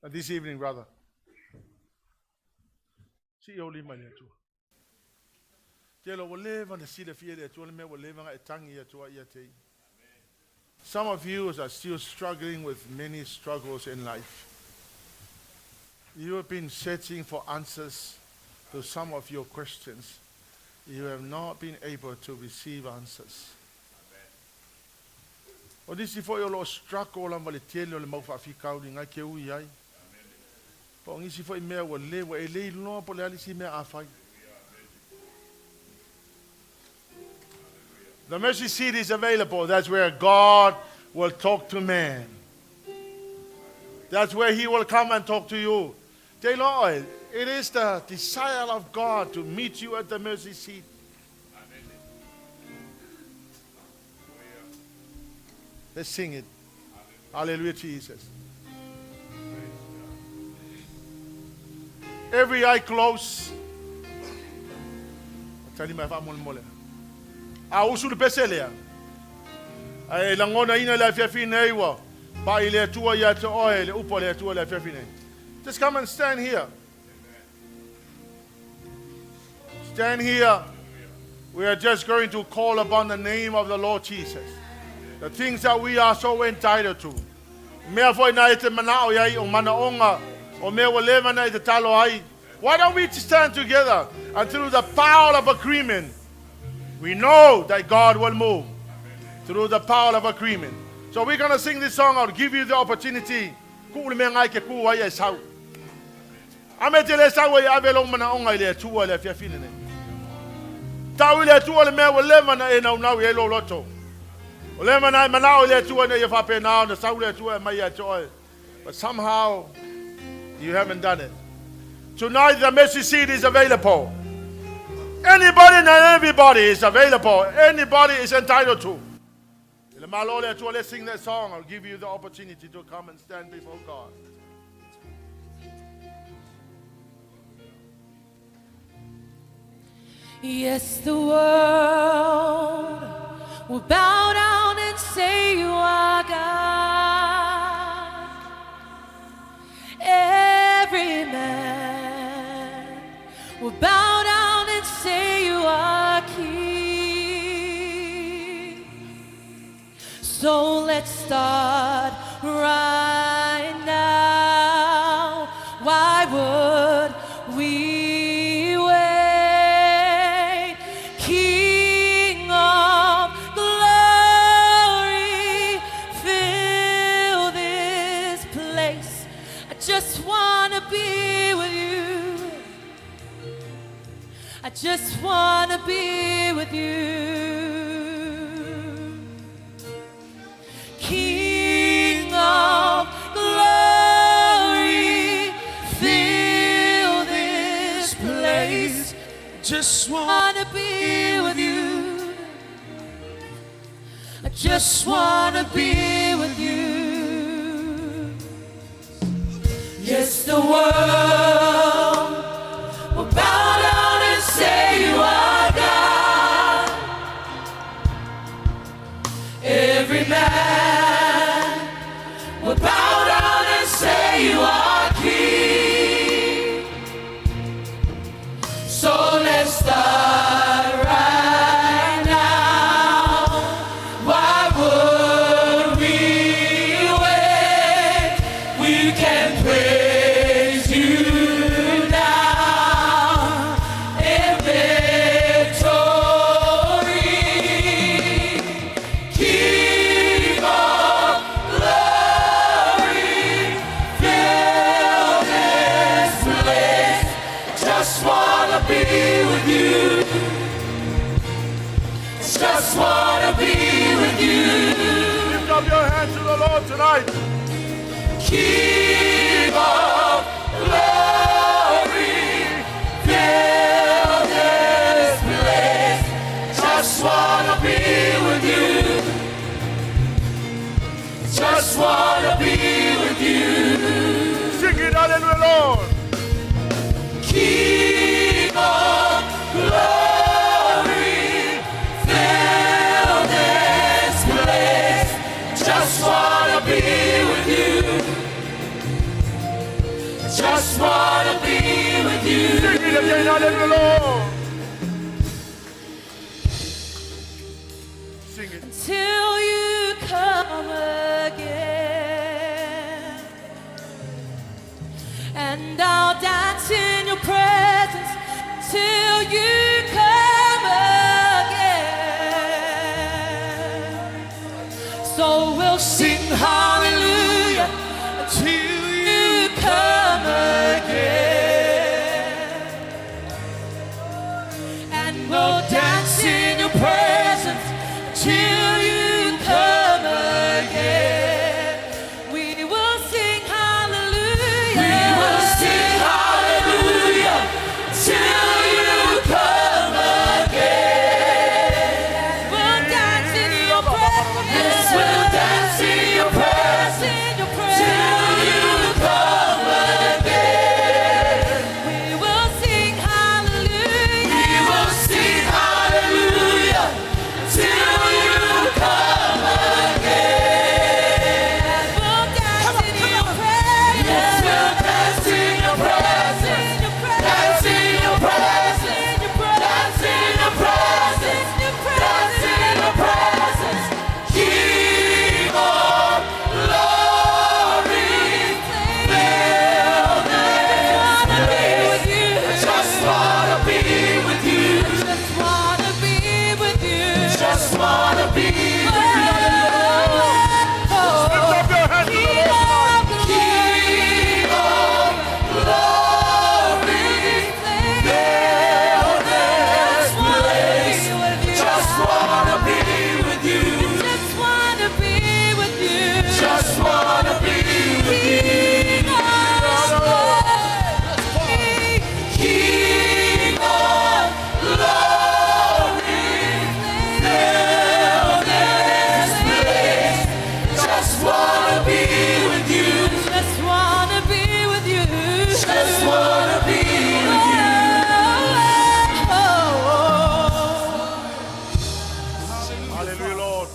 And this evening, brother. See you only money too. Some of you are still struggling with many struggles in life. You have been searching for answers to some of your questions. You have not been able to receive answers. O disi fo yo lo struggle la male tele le mau fa fikau ni ngai ke ui ai. Po ngisi fo me wo le wo ele no po le ali si me afai. The mercy seat is available. That's where God will talk to man. That's where he will come and talk to you. Say, Lord, it is the desire of God to meet you at the mercy seat. Let's sing it. Hallelujah, Jesus. Every eye closed. Tell him if I'm on mole. Usul peselea. Ai langona ina la fiafine iwa. Ba ile tua ya to oil upo le tua la fiafine. Just come and stand here. Stand here. We are just going to call upon the name of the Lord Jesus. The things that we are so entitled to. Mea foi na ite manao yai o mana onga o mea waleva na ite talo ai. Why don't we stand together and through the power of agreement, we know that God will move through the power of agreement. So we're going to sing this song. I'll give you the opportunity. Ku le ngai ke ku ai sau. Ametele sau ya avelo mana onga ile tua le fiafine ne. Tau ile tua le mea waleva na e nau nau e lo loto. But somehow you haven't done it. Tonight the mercy seat is available. Anybody and everybody is available. Anybody is entitled to. Let's sing that song. I'll give you the opportunity to come and stand before God. Yes, the world will bow down and say you are God. Every man will bow down and say you are King. So let's start right now. Why would we? I just wanna be with you. King of glory, fill this place. Just wanna Be with you. I just wanna be with you. Yes, the world will bow down and say you are God. Every man will bow down and say you are King. So let's start right now. Why would we wait? We can praise you now in victory. King of glory, fill this place. Just wanna be with you. Just wanna be with you. Lift up your hands to the Lord tonight. King of glory, fill this place. Just wanna be with you. Just wanna be with you. Sing it, hallelujah, Lord. King of glory, fill this place. Just wanna be with you. Just wanna be with you. Sing it again, hallelujah, Lord. Sing it. Till you come again, and I'll dance in your presence till you come again. So we'll sing hallelujah till you come again, and we'll dance in your presence till you come again. We will sing hallelujah. We will sing hallelujah till you come again. We'll dance in your presence. Yes, we'll dance in your presence till you come again. We will sing hallelujah. We will sing hallelujah till you come again. We'll dance in your presence. Yes, we'll dance in your presence. Dance in your presence. Dance in your presence. Dance in your presence. King of glory, fill this place. Just wanna be with you. Just wanna be with you. Just wanna be with you. Lift up your hands to the Lord tonight. King of glory, fill this place. Just wanna be with you. Just wanna be with you. Just wanna be with you. King of glory, fill this place. Just wanna be with you. Just wanna be with you. Just wanna be with you. Hallelujah, Lord.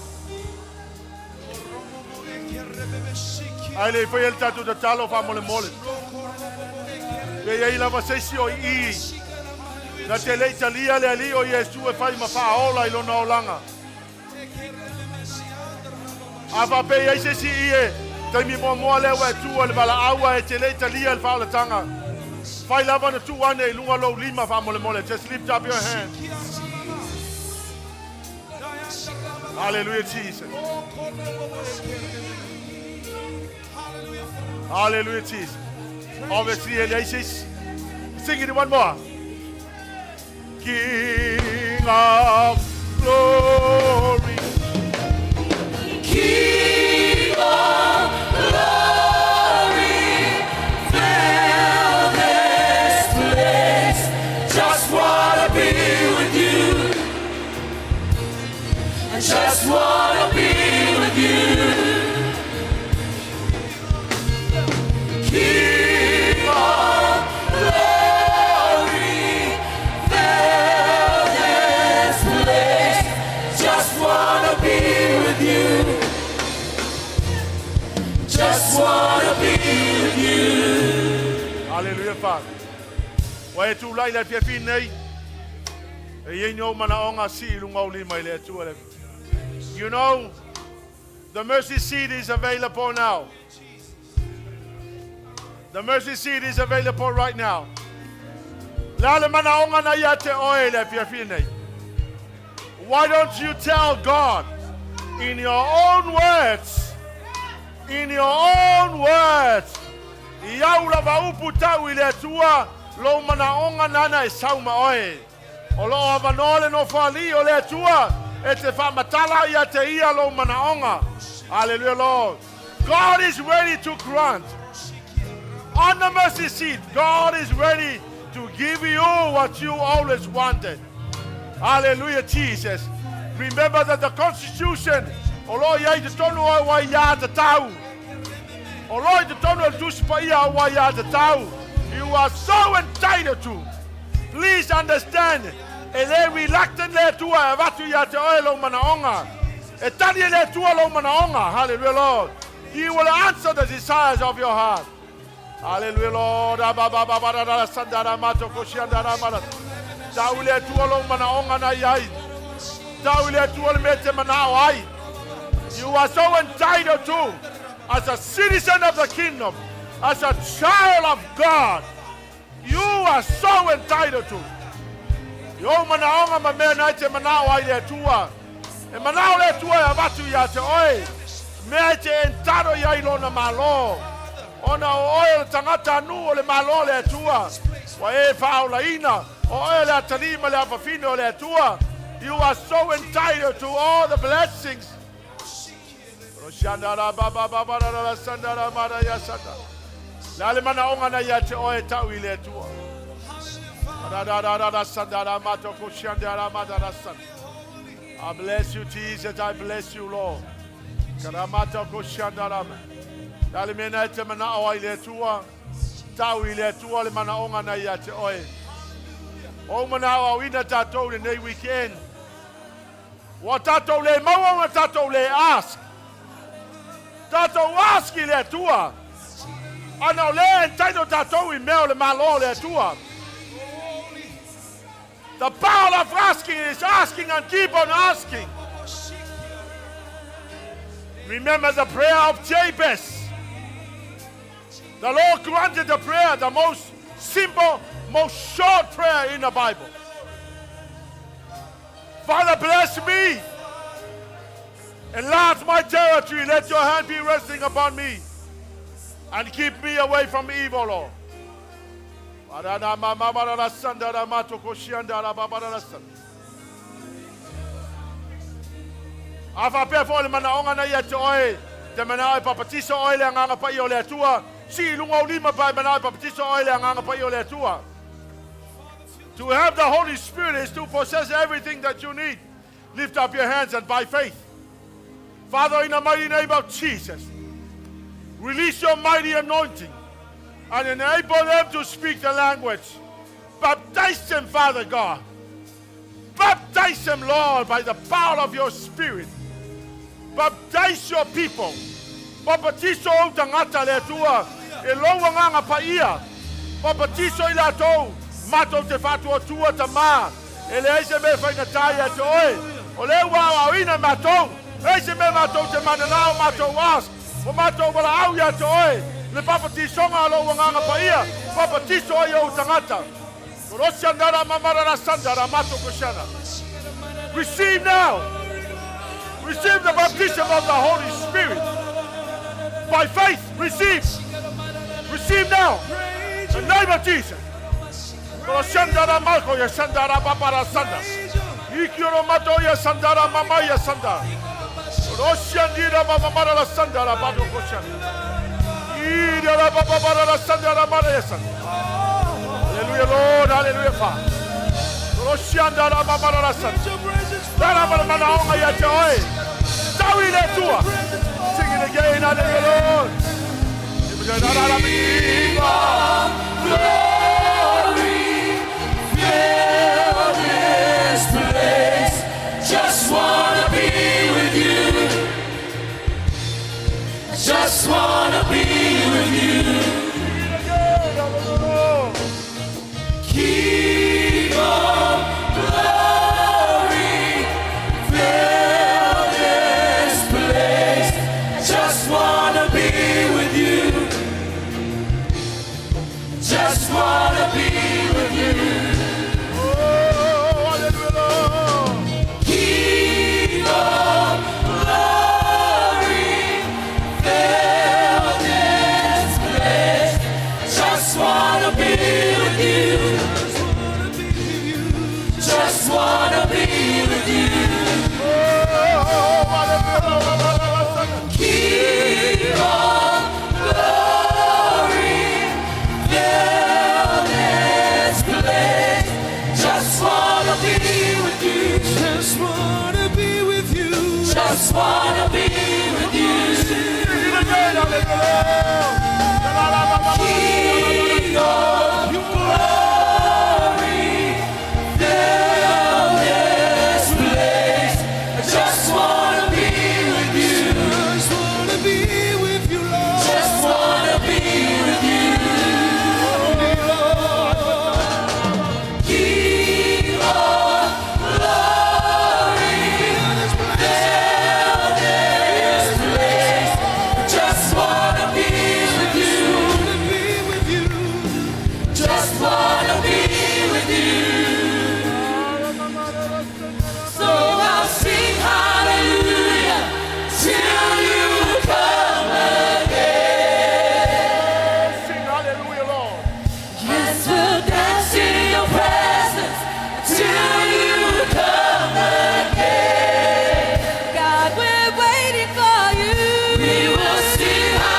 Aile foi el tatu de talo fa mole mole. Ye ye lava sesi o I. Na te le Italia le ali o Yesu e fai ma fa ola I lona olanga. Ava pe ye sesi I. Te mi mo mo le wa tu o le bala awa e te le Italia le fa la tanga. Fai lava na tu ane I lunga lo lima fa mole mole. Just lift up your hand. Hallelujah, Jesus. Hallelujah, Jesus. Obviously, sing it one more. King of glory. King of glory, fill this place. Just wanna be with you. I just wanna be with you. King of glory, fill this place. Just wanna be with you. Just wanna be with you. Hallelujah, Father. Wa tu lai la pia nei. E ye no mana onga si lunga uli mai le tu le. You know, the mercy seat is available now. The mercy seat is available right now. La le mana onga na ya te oe le pia nei. Why don't you tell God in your own words? In your own words. Iaula va upu tau I le tua lo mana onga nana e sauma oe. O lo avanole no fali o le tua e te fa matala ia te ia lo mana onga. Hallelujah, Lord. God is ready to grant. On the mercy seat, God is ready to give you what you always wanted. Hallelujah, Jesus. Remember that the Constitution, o ia te tonu o wa ia te tau. O te tonu o tuspa ia o wa ia te tau. You are so entitled to. Please understand. Ele reluctant le tua e watu ia te oe lo manaonga. E tani le tua lo manaonga. Hallelujah, Lord. He will answer the desires of your heart. Hallelujah, Lord. Sandara mato koshiandara marat. Tau le tua lo manaonga na iai. Tau le tua le mete manao ai. You are so entitled to, as a citizen of the kingdom, as a child of God. You are so entitled to. Yo manaonga mamea na te manao ai le tua. E manao le tua e watu ia te oe. Mea te entaro ia ilo na malo. Ona o oe le tangata nu o le malo le tua. Wa e whaola ina. O oe le atalima le apafine o le tua. You are so entitled to all the blessings. Roshandara baba baba rara sandara mara ya sanda. Lale manaonga na ia te oe tau I le tua. I bless you, Jesus. I bless you, Lord. Karamata koshandarama. Dale mena te mana o ile tua. Tau ile tua le mana onga na ia te oe. O mana o ina tatou le nei weekend. Wa tatou le maua wa tatou le ask. Tatou ask ile tua. Ana le entaino tatou I meo le malo le tua. The power of asking is asking and keep on asking. Remember the prayer of Jabez. The Lord granted the prayer, the most simple, most short prayer in the Bible. Father, bless me. Enlarge my territory. Let your hand be resting upon me. And keep me away from evil, Lord. If I pay for the manaonga na yet oil, the manai papatiso oil and anga paio le tua, see lungo lima by manai papatiso oil and anga paio le tua. To have the Holy Spirit is to possess everything that you need. Lift up your hands and by faith. Father, in the mighty name of Jesus, release your mighty anointing and enable them to speak the language. Baptize them, Father God. Baptize them, Lord, by the power of your Spirit. Baptize your people. Baptizo o tangata le tua. E loa nganga paia. Baptizo I la tou. Mato te fatua tua tama. E le eise me whaingatai te oe. O le ua au ina matou. Eise me matou te mananao matou ask. O matou wala au ia te oe. Le papatisonga alo wanganga paia. Papatiso o yo tangata. Roshandara mamara sandara mato koshana. Receive now. Receive the baptism of the Holy Spirit. By faith, receive. Receive now. In the name of Jesus. Shandara Marco, ya Sandara Babara Sanda. Ikiro Mato, ya Sandara Mama, ya Sanda. Roshandira Mamara la Sandara Bado Koshan. Ida la Babara la Sandara Mara, ya Sanda. Hallelujah, Lord, hallelujah, Father. Roshandara Mamara la Sanda. Dara Mamara Onga ya Joy. Tawi le Tua. Sing it again, hallelujah, Lord. Just wanna be with you. Just wanna be with you. King of glory, fill this place. Just wanna be with you. Just wanna be with you. Just wanna be with you. King of glory, fill this place. Just wanna be with you. Just wanna be with you. Just wanna be with you. King of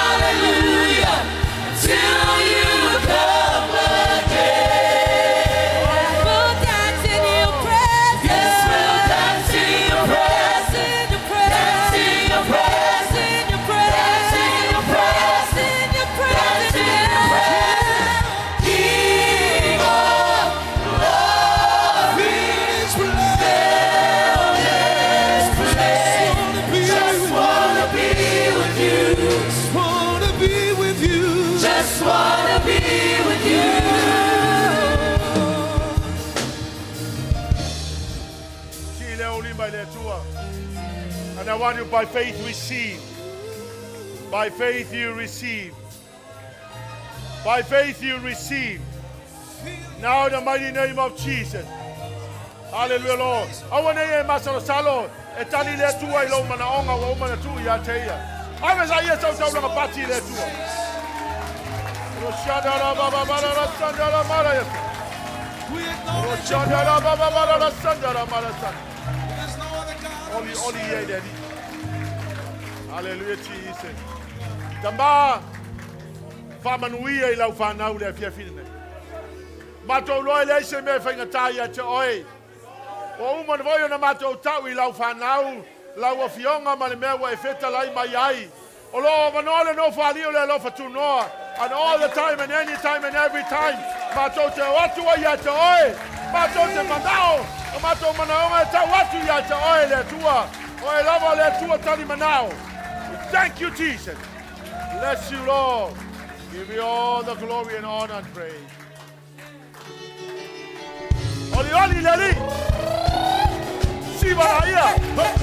And I want you by faith receive. By faith you receive. By faith you receive. Now in the mighty name of Jesus. Hallelujah, Lord. I want to hear Master Salo. Etali le tua ilo mana onga wa mana tu ya teia. Anga sa ia sau sau na pati le tua. Roshada la baba bara la sanda la mara ya. Roshada la baba bara la sanda la mara sanda. Oli ye daddy. Hallelujah, Jesus. Tamba fa manuia I lau fa nau le fia fine. Mato loe le se me fa ngatai ya te oi. O uma no voio na mato tau I lau fa nau, lau o fionga ma le mea wa e feta lai mai ai. O lo manole no fa liu le lo fa tu noa. And all the time and any time and every time. Mato te watu wa ya te oi. Mato te manao. O mato manao te watu ya te oi le tua. O e lava le tua tali manao. Thank you, Jesus. Bless you, Lord. Give you all the glory and honor and praise. Oli oli leli. Siva la ia.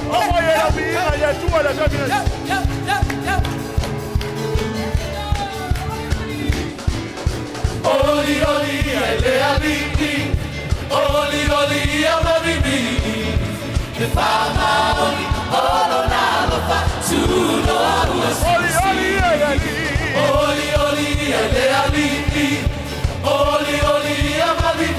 O ye la vina ye tua le tua. Oli oli ele abiti. Oli oli amabiti. The fama oli olo na lo fa tulo aguas. Oli oli ele abiti. Oli oli amabiti.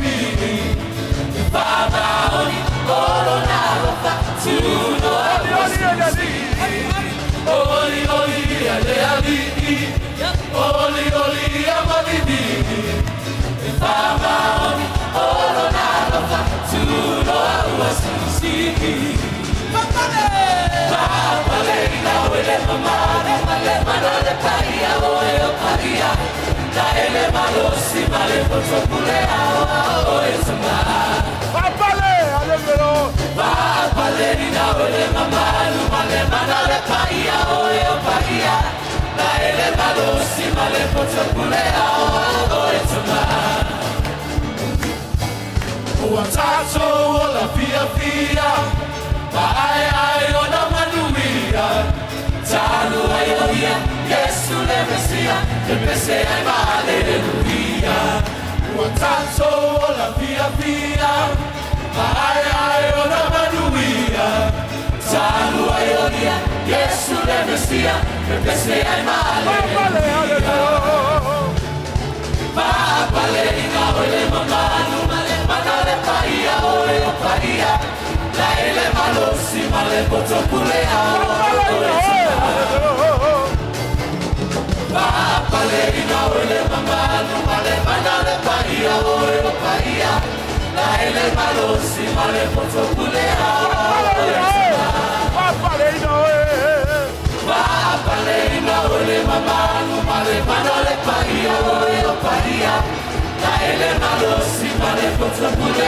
Tato ola fia fia, ai ai ona manuia, tanu aioia, Yesu le Mesia, le Mesia ai Halleluiah. Tato ola fia fia, ai ai ona manuia, tanu aioia, Yesu le Mesia, le Mesia ai Halleluiah. Papa le ina ole mamanu male manale paia ole paia la ele malosi male potokule Papa le ina ole mamanu male manale paia ole paia la ele malosi male potokule Papa le ina ole mamanu male manale paia ole paia la ele malosi male potokule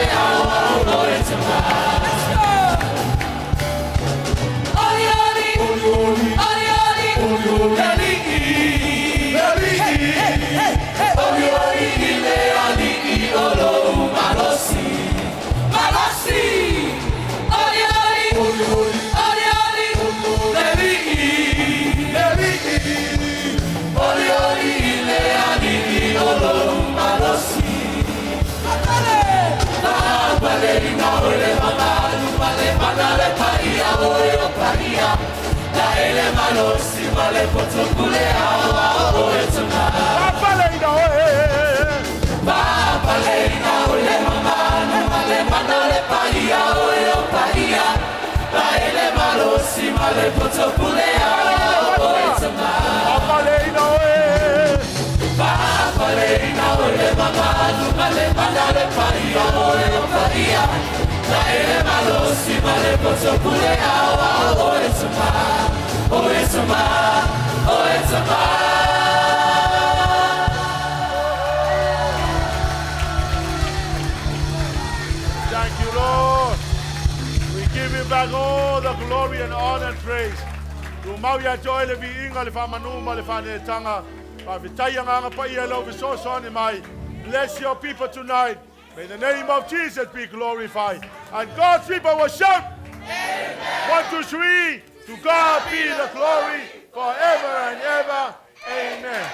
Thank you, Lord. We give you back all the glory and honor and praise. Bless your people tonight. May the name of Jesus be glorified. And God's people will shout. Amen. 1, 2, 3. To God be the glory forever and ever. Amen.